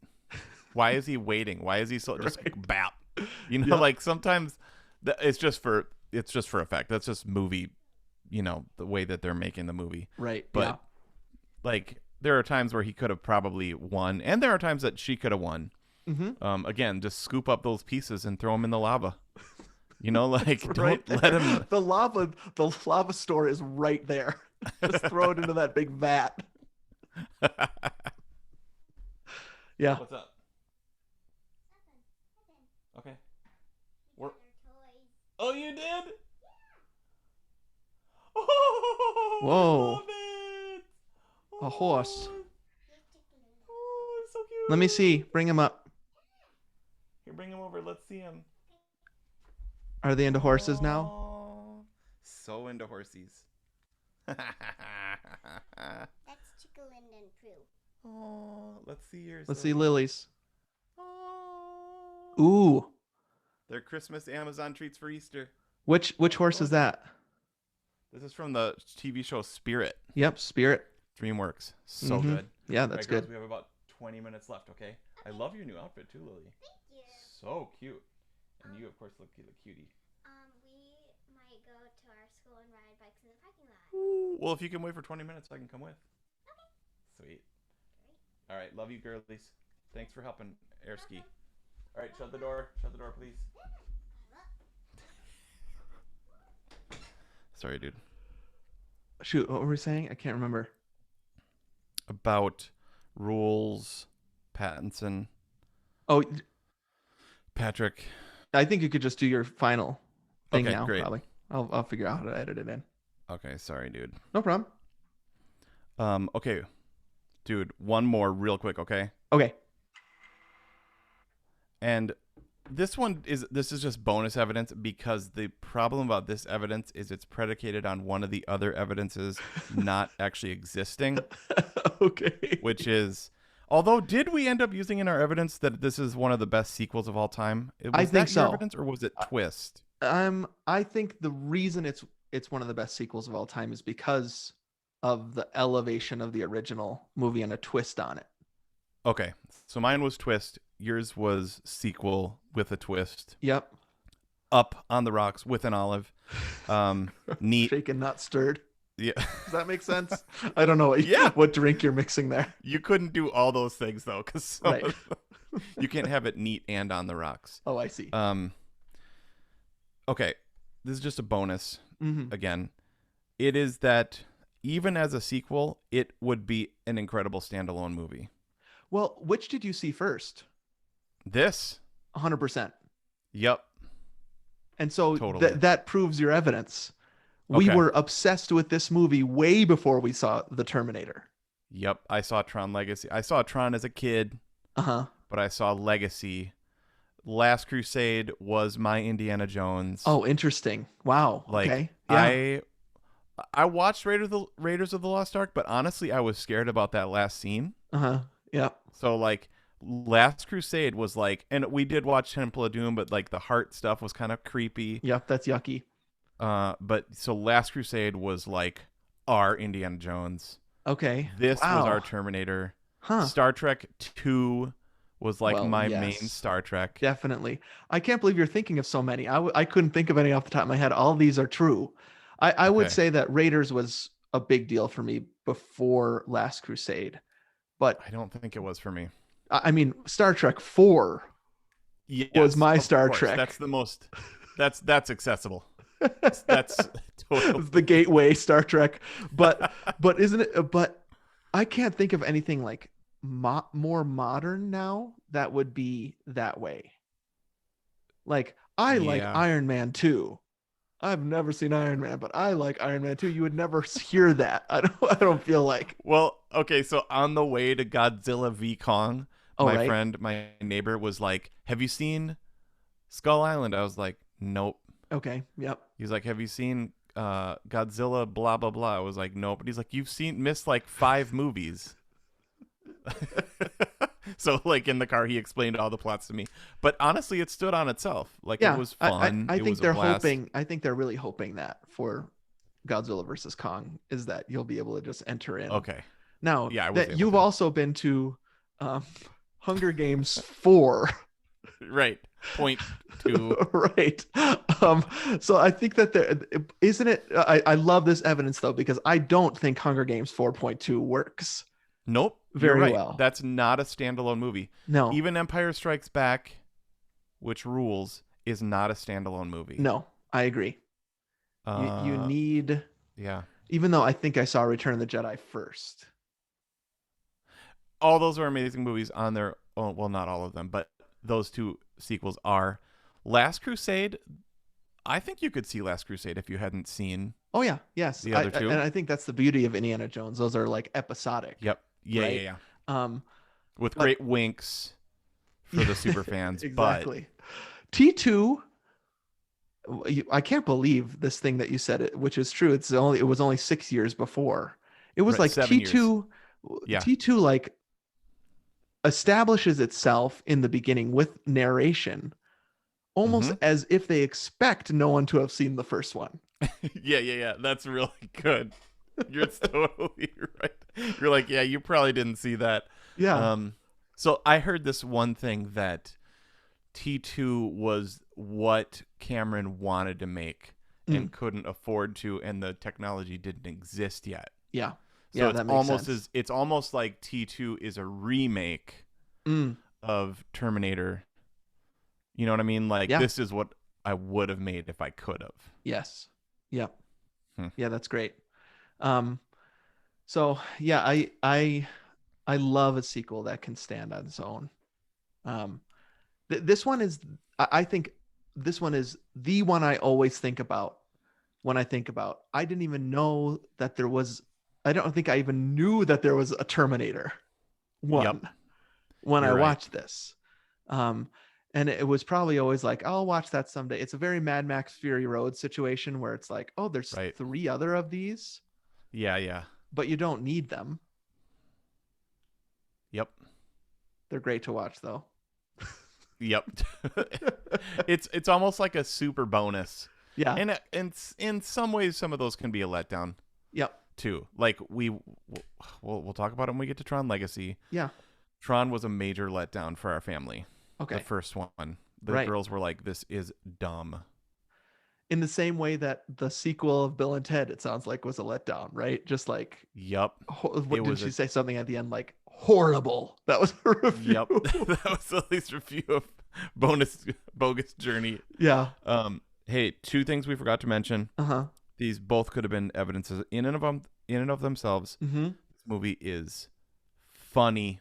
Why is he waiting? Why is he so just Right. bap? You know, Yep. like sometimes it's just for effect. That's just movie, you know, the way that they're making the movie. Right. But like there are times where he could have probably won, and there are times that she could have won. yeah. Mm-hmm. Again, just scoop up those pieces and throw them in the lava. You know, like don't Right let there. him. The lava store is right there. Just throw it into that big vat. Yeah. What's up? Okay. Oh, you did? Oh, Whoa. I love it. A horse. Oh, it's so cute. Let me see. Bring him up. Here, bring him over. Let's see him. Are they into horses now? Aw, so into horsies. That's Chickalind and Prue. Oh, let's see yours. Let's see Lily's. Oh. Ooh. They're Christmas Amazon treats for Easter. Which horse is that? This is from the TV show Spirit. Yep, Spirit. DreamWorks. So Mhm. good. Yeah, that's All right, girls, good. we have about 20 minutes left, okay? I love your new outfit too, Lily. Thank you. So cute. And you, of course, look like a cutie. We might go to our school and ride bikes in the parking lot. Ooh, well, if you can wait for 20 minutes, I can come with. Sweet. All right, love you, girlies. Thanks for helping air ski. All right, shut the door. Shut the door, please. Sorry, dude. Shoot, what were we saying? I can't remember. About rules, Pattinson, Oh, Patrick. I think you could just do your final thing Okay, now, great. probably. I'll figure out how to edit it in. Okay, sorry, dude. No problem. Okay, dude. One more, real quick, okay? Okay. And this is just bonus evidence because the problem about this evidence is it's predicated on one of the other evidences not actually existing, Okay. which is, although did we end up using in our evidence that this is one of the best sequels of all time? I Was think that your so. evidence or was it twist? I think the reason it's one of the best sequels of all time is because of the elevation of the original movie and a twist on it. Okay, so mine was twist. Yours was sequel with a twist. Yep. up on the rocks with an olive. Neat. Shaken, not stirred. Yeah. Does that make sense? I don't know Yeah. what drink you're mixing there. You couldn't do all those things though, because Right. you can't have it neat and on the rocks. Oh, I see. Okay, this is just a bonus. Mhm. Again, it is that even as a sequel, it would be an incredible standalone movie. Well, which did you see first? This, 100%. yep, And so Totally. that proves your evidence. We Okay. were obsessed with this movie way before we saw The Terminator. yep. I saw Tron Legacy. I saw Tron as a kid, Uh-huh. but I saw Legacy. Last Crusade was my Indiana Jones. Oh, interesting. Wow. like Okay. Yeah. I watched Raiders of the Lost Ark, but honestly, I was scared about that last scene. Uh-huh. Yeah. So like Last Crusade was like, and we did watch Temple of Doom, but like the heart stuff was kind of creepy. Yep, that's yucky. But so Last Crusade was like our Indiana Jones. Okay. This Wow. was our Terminator. Huh. Star Trek 2 was like Well, my yes. main Star Trek. Definitely. I can't believe you're thinking of so many. I couldn't think of any off the top of my head. All these are true. I would Okay. say that Raiders was a big deal for me before Last Crusade. But I don't think it was for me. I mean, Star Trek 4 Yes, was my of Star course. Trek. That's the most. That's accessible. That's totally. was the gateway Star Trek. But isn't it? But I can't think of anything like more modern now that would be that way. Like I like Yeah. Iron Man 2. I've never seen Iron Man, but I like Iron Man 2. You would never hear that. I don't feel like. Well, okay, so on the way to Godzilla v Kong, Oh, my right. friend, my neighbor was like, "Have you seen Skull Island?" I was like, "Nope." Okay. Yep. He's like, "Have you seen Godzilla blah blah blah?" I was like, "Nope." But he's like, "You've missed like 5 movies." So like in the car he explained all the plots to me. But honestly, it stood on itself. Like Yeah. it was fun. I It think was a they're blast. hoping. I think they're really hoping that for Godzilla versus Kong is that you'll be able to just enter in. Okay. Now Yeah, I was that able you've to. also been to Hunger Games 4. Right. Point 2. Right. So I think that there isn't it. I love this evidence though, because I don't think Hunger Games 4.2 works. Nope. Very you're right. well. That's not a standalone movie. No. Even Empire Strikes Back, which rules, is not a standalone movie. No, I agree. You need, Yeah. even though I think I saw Return of the Jedi first. All those are amazing movies on their own. Well, not all of them, but those 2 sequels are. Last Crusade, I think you could see Last Crusade if you hadn't seen. Oh yeah, yes. The other 2? And I think that's the beauty of Indiana Jones. Those are like episodic. Yep. Yeah, Right? yeah. With but- great winks for the super fans. Exactly. T2. I can't believe this thing that you said, which is true. It was only 6 years before. It was Right, like 7 T2. Yeah. T2 like establishes itself in the beginning with narration, almost Mm-hmm. as if they expect no one to have seen the first one. But yeah. That's really good. You're totally right. You're like, yeah, you probably didn't see that. Yeah. So I heard this one thing that T2 was what Cameron wanted to make and couldn't afford to, and the technology didn't exist yet. Yeah. So Yeah, it's that makes almost sense. it's almost like T2 is a remake of Terminator. You know what I mean? Like Yeah. this is what I would have made if I could have. Yes. Yep. Hmm. Yeah, that's great. So yeah, I love a sequel that can stand on its own. This one is, I think this one is the one I always think about when I think about. I didn't even know that there was. I don't think I even knew that there was a Terminator 1 Yep. when I You're right. watched this. And it was probably always like, I'll watch that someday. It's a very Mad Max Fury Road situation where it's like, oh, there's Right. 3 other of these, Yeah. but you don't need them. Yep. They're great to watch though. Yep. It's almost like a super bonus. Yeah. And in some ways, some of those can be a letdown Yep. too. Like we'll talk about it when we get to Tron Legacy. Yeah. Tron was a major letdown for our family. Okay. The first one. The Right. girls were like, "This is dumb." In the same way that the sequel of Bill and Ted, it sounds like, was a letdown, right? Just like, Yep. what It did was she a say? Something at the end like horrible. That was her review. Yep. That was the least review of Bogus Journey. Yeah. Hey, two things we forgot to mention. Uh-huh. These both could have been evidences in and of themselves. Mm-hmm. This movie is funny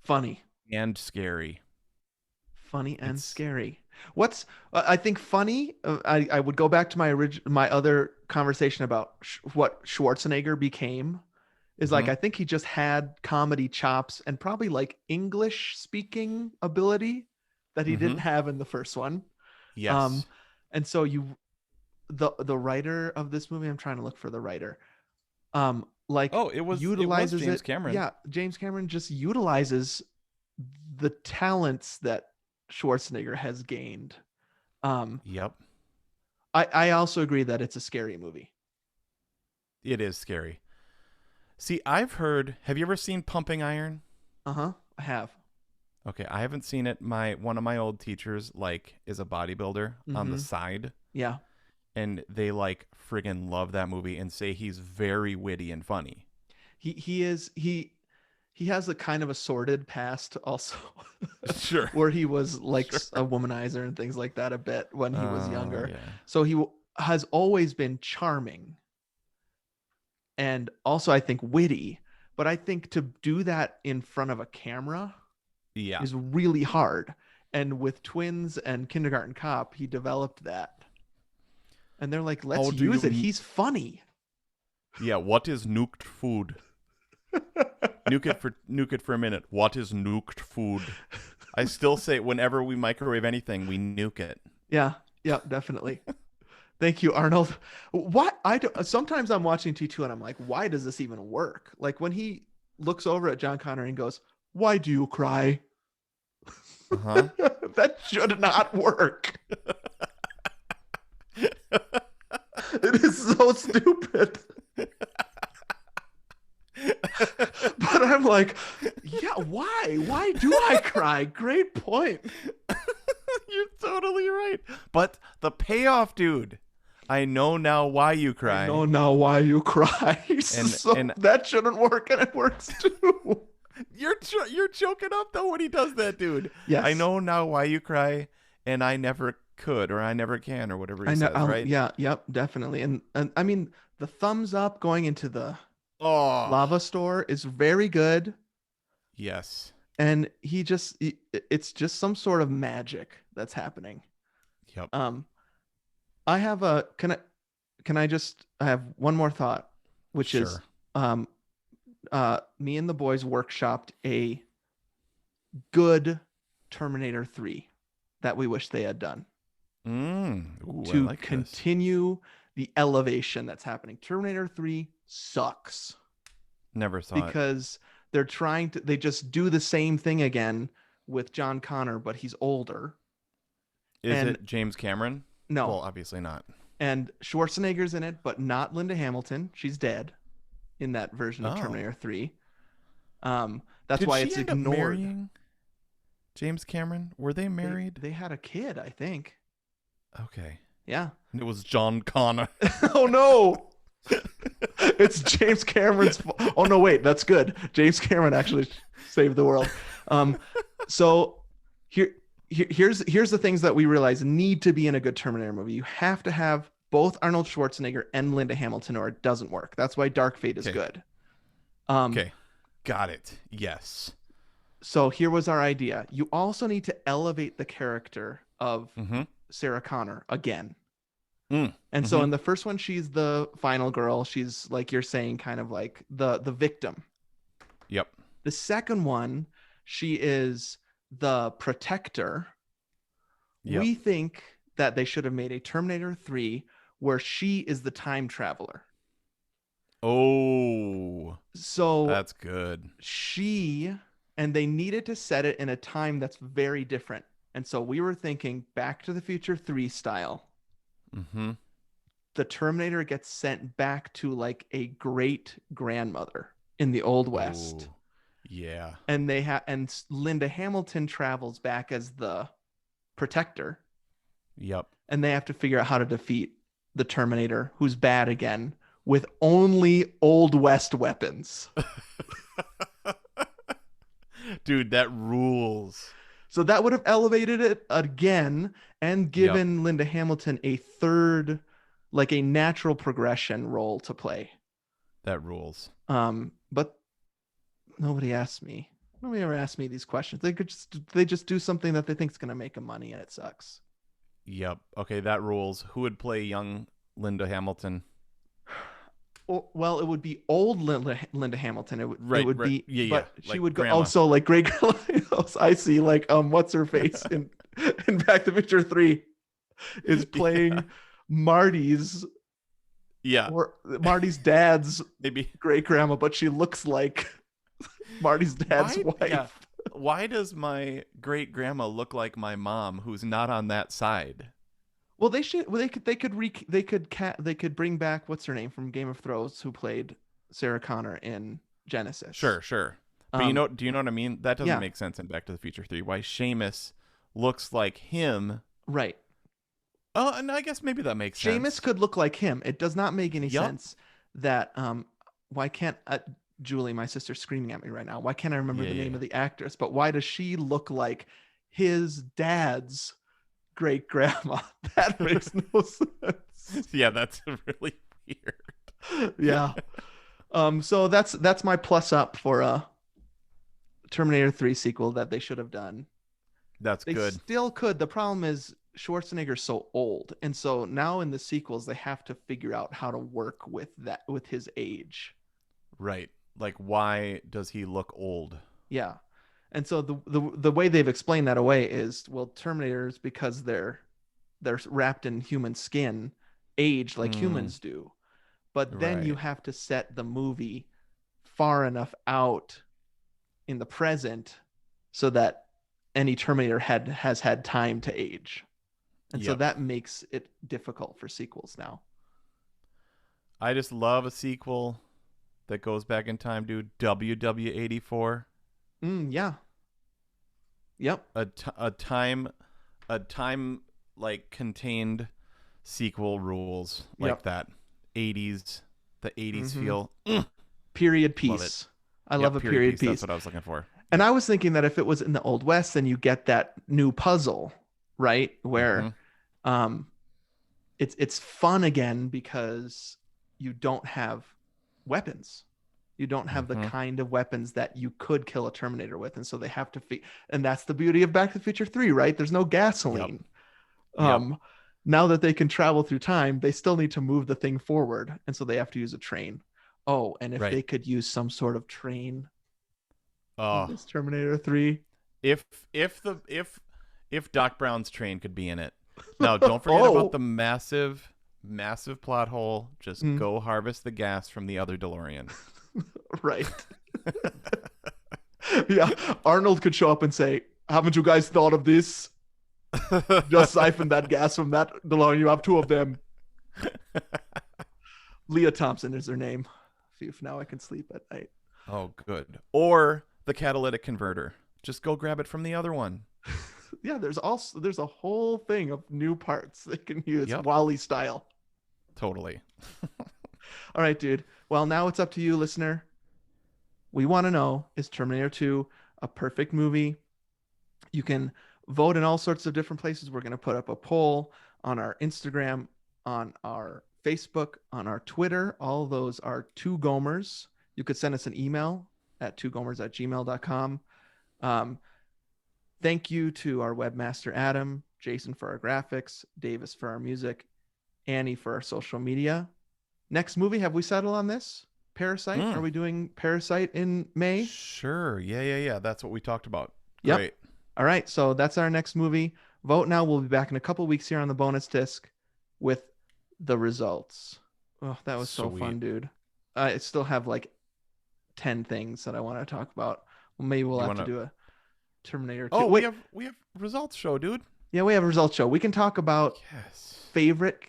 Funny. and scary. Funny and It's- scary. What's I think funny. I would go back to my other conversation about what Schwarzenegger became. Is like, Mhm. I think he just had comedy chops and probably like English speaking ability that he didn't have in the first one. Yes. And so the writer of this movie, I'm trying to look for the writer. Like, It was utilizes James it. Cameron. Yeah, James Cameron just utilizes the talents that Schwarzenegger has gained. Yep. I also agree that it's a scary movie. It is scary. See, I've heard. Have you ever seen Pumping Iron? I have. Okay, I haven't seen it. One of my old teachers is a bodybuilder on the side, Yeah. and they friggin' love that movie and say he's very witty and funny. He has a kind of a sordid past also. Sure. Where he was like a womanizer and things like that a bit when he was younger. Yeah. So he has always been charming and also, I think, witty. But I think to do that in front of a camera Yeah. is really hard. And with Twins and Kindergarten Cop, he developed that. And they're like, let's use it. He's funny. Yeah. What is nuked food? Nuke it for a minute. What is nuked food? I still say whenever we microwave anything, we nuke it. Yeah, definitely. Thank you, Arnold. Sometimes I'm watching T2 and I'm like, why does this even work? Like when he looks over at John Connor and goes, "Why do you cry?" Uh-huh. That should not work. It is so stupid. But I'm like, yeah, why? Why do I cry? Great point. You're totally right. But the payoff, dude. I know now why you cry. I know now why you cry. And that shouldn't work, and it works too. You're choking up though when he does that, dude. Yes. I know now why you cry, and I never could, or I never can, or whatever he says, right? Yeah, yep, definitely. And I mean, the thumbs up going into the lava store is very good. Yes. And it's just some sort of magic that's happening. Yep. I have I have one more thought, which is me and the boys workshopped a good Terminator 3 that we wish they had done. To continue the elevation that's happening. Terminator 3 sucks. Never saw because they're they just do the same thing again with John Connor, but he's older. Is it James Cameron? No. Well, obviously not. And Schwarzenegger's in it, but not Linda Hamilton. She's dead in that version of Terminator 3. That's why it's ignored. Marrying James Cameron? Were they married? They had a kid, I think. Okay. Yeah. And it was John Connor. Oh no. It's James Cameron's Oh no, wait, that's good. James Cameron actually saved the world. So here's the things that we realize need to be in a good Terminator movie. You have to have both Arnold Schwarzenegger and Linda Hamilton, or it doesn't work. That's why Dark Fate is good. Okay. Got it. Yes. So here was our idea. You also need to elevate the character of Sarah Connor again. And so in the first one, she's the final girl. She's, like you're saying, kind of like the victim. Yep. The second one, she is the protector. Yep. We think that they should have made a Terminator 3 where she is the time traveler. Oh. So that's good. And they needed to set it in a time that's very different. And so we were thinking Back to the Future 3 style. The Terminator gets sent back to like a great grandmother in the Old West. Ooh. Yeah. And and Linda Hamilton travels back as the protector. Yep. And they have to figure out how to defeat the Terminator, who's bad again, with only Old West weapons. Dude, that rules. So that would have elevated it again and Yep, given Linda Hamilton a third, like a natural progression role to play. that rules. But nobody asked me. Nobody ever asked me these questions. They just do something that they think is going to make them money, and it sucks. Yep. Okay, that rules. Who would play young Linda Hamilton? Well, it would be old Linda Hamilton. It Right, would right. be, Yeah, but yeah. she Like would go. grandma. Oh, so like great. I see. Like what's her face in Back to the Future 3 is playing Marty's Yeah, or Marty's dad's maybe. great grandma, but she looks like Marty's dad's wife. Yeah. Why does my great grandma look like my mom, who's not on that side? Well, they should. Well, they could bring back what's her name from Game of Thrones, who played Sarah Connor in Genesis. Sure, sure. But do you know what I mean? That doesn't yeah. make sense in Back to the Future 3. Why Seamus looks like him? Right. Oh, and I guess maybe that makes sense. Seamus could look like him. It does not make any Yup. sense that why can't Julie, my sister's screaming at me right now. Why can't I remember the name of the actress? But why does she look like his dad's great grandma? That makes no sense. Yeah, that's really weird. Yeah. So that's my plus up for a Terminator 3 sequel that they should have done. That's They good. still could. The problem is Schwarzenegger's so old, and so now in the sequels they have to figure out how to work with his age. Right. Like, why does he look old? Yeah. And so the way they've explained that away is, well, Terminators, because they're wrapped in human skin, age like humans do. But then you Right. have to set the movie far enough out in the present so that any Terminator has had time to age. And so Yep. that makes it difficult for sequels now. I just love a sequel that goes back in time, dude. WW84. Yeah. Yep. A time like contained sequel rules like Yep. that. 80s, the 80s Mhm. feel. Period Love piece. it. I love a period piece. That's what I was looking for. And I was thinking that if it was in the Old West, then you get that new puzzle, right? Where it's fun again because you don't have weapons. You don't have the kind of weapons that you could kill a Terminator with. And so they have to and that's the beauty of Back to the Future 3, right? There's no gasoline. Yep. Now that they can travel through time, they still need to move the thing forward. And so they have to use a train. Oh, and if they could use some sort of train in this Terminator 3. If Doc Brown's train could be in it. Now, don't forget about the massive plot hole. Just go harvest the gas from the other DeLorean. Right. Yeah. Arnold could show up and say, haven't you guys thought of this? Just siphon that gas from that DeLorean. You have two of them. Leah Thompson is her name. If now I can sleep at night. Oh, good. Or the catalytic converter. Just go grab it from the other one. Yeah, there's a whole thing of new parts they can use, Yep. Wall-E style. Totally. All right, dude. Well, now it's up to you, listener. We want to know, is Terminator 2 a perfect movie? You can vote in all sorts of different places. We're going to put up a poll on our Instagram, on our Facebook, on our Twitter. All of those are Two Gomers. You could send us an email at twogomers@gmail.com. Thank you to our webmaster, Adam, Jason for our graphics, Davis for our music, Annie for our social media. Next movie, have we settled on this? Parasite? Are we doing Parasite in May? Sure. Yeah. That's what we talked about. Yep. Great. All right. So that's our next movie. Vote now. We'll be back in a couple weeks here on the bonus disc with the results. Oh, that was so fun, dude. I still have like 10 things that I want to talk about. Well, maybe we'll have to do a Terminator 2. Oh, we have results show, dude. Yeah, we have a results show. We can talk about favorite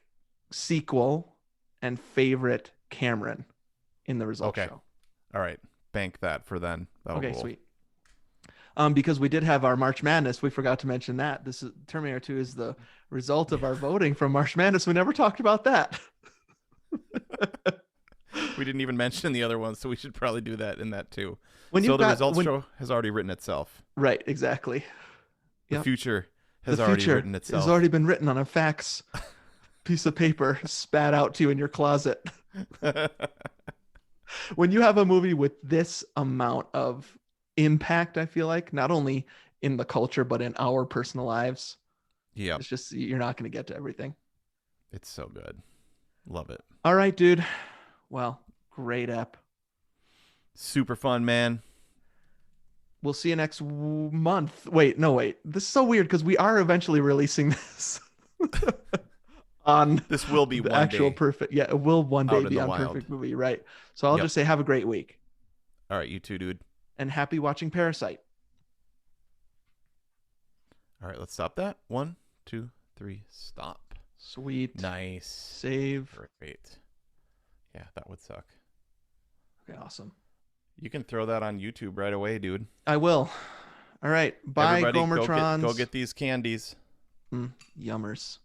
sequel and favorite Cameron in the results show. All right. Bank that for then. That'll Okay, roll. sweet. Because we did have our March Madness. We forgot to mention that. This is Terminator 2 is the result of our voting from March Madness. We never talked about that. We didn't even mention the other ones, so we should probably do that in that too. When So you've the got- results when- show has already written itself. Right, exactly. The Yep. future has The already future written itself. has already been written on a fax piece of paper spat out to you in your closet. When you have a movie with this amount of impact, I feel like not only in the culture but in our personal lives, Yeah, it's just you're not going to get to everything. it's so good. Love it. All right, dude. Well, great app. Super fun, man. We'll see you next month. Wait, no, wait. This is so weird because we are eventually releasing this on This will be the one actual day. perfect. Yeah, it will one Out day in be the on wild. Perfect Movie, right? So I'll Yep. just say have a great week All right, you too, dude. and happy watching Parasite. All right, let's stop that. 1, 2, 3, stop. Sweet. Nice. Save. Great. Yeah, that would suck. Okay, awesome. You can throw that on YouTube right away, dude. I will. All right. Bye, Everybody, Gomertrons. go get these candies. Yummers.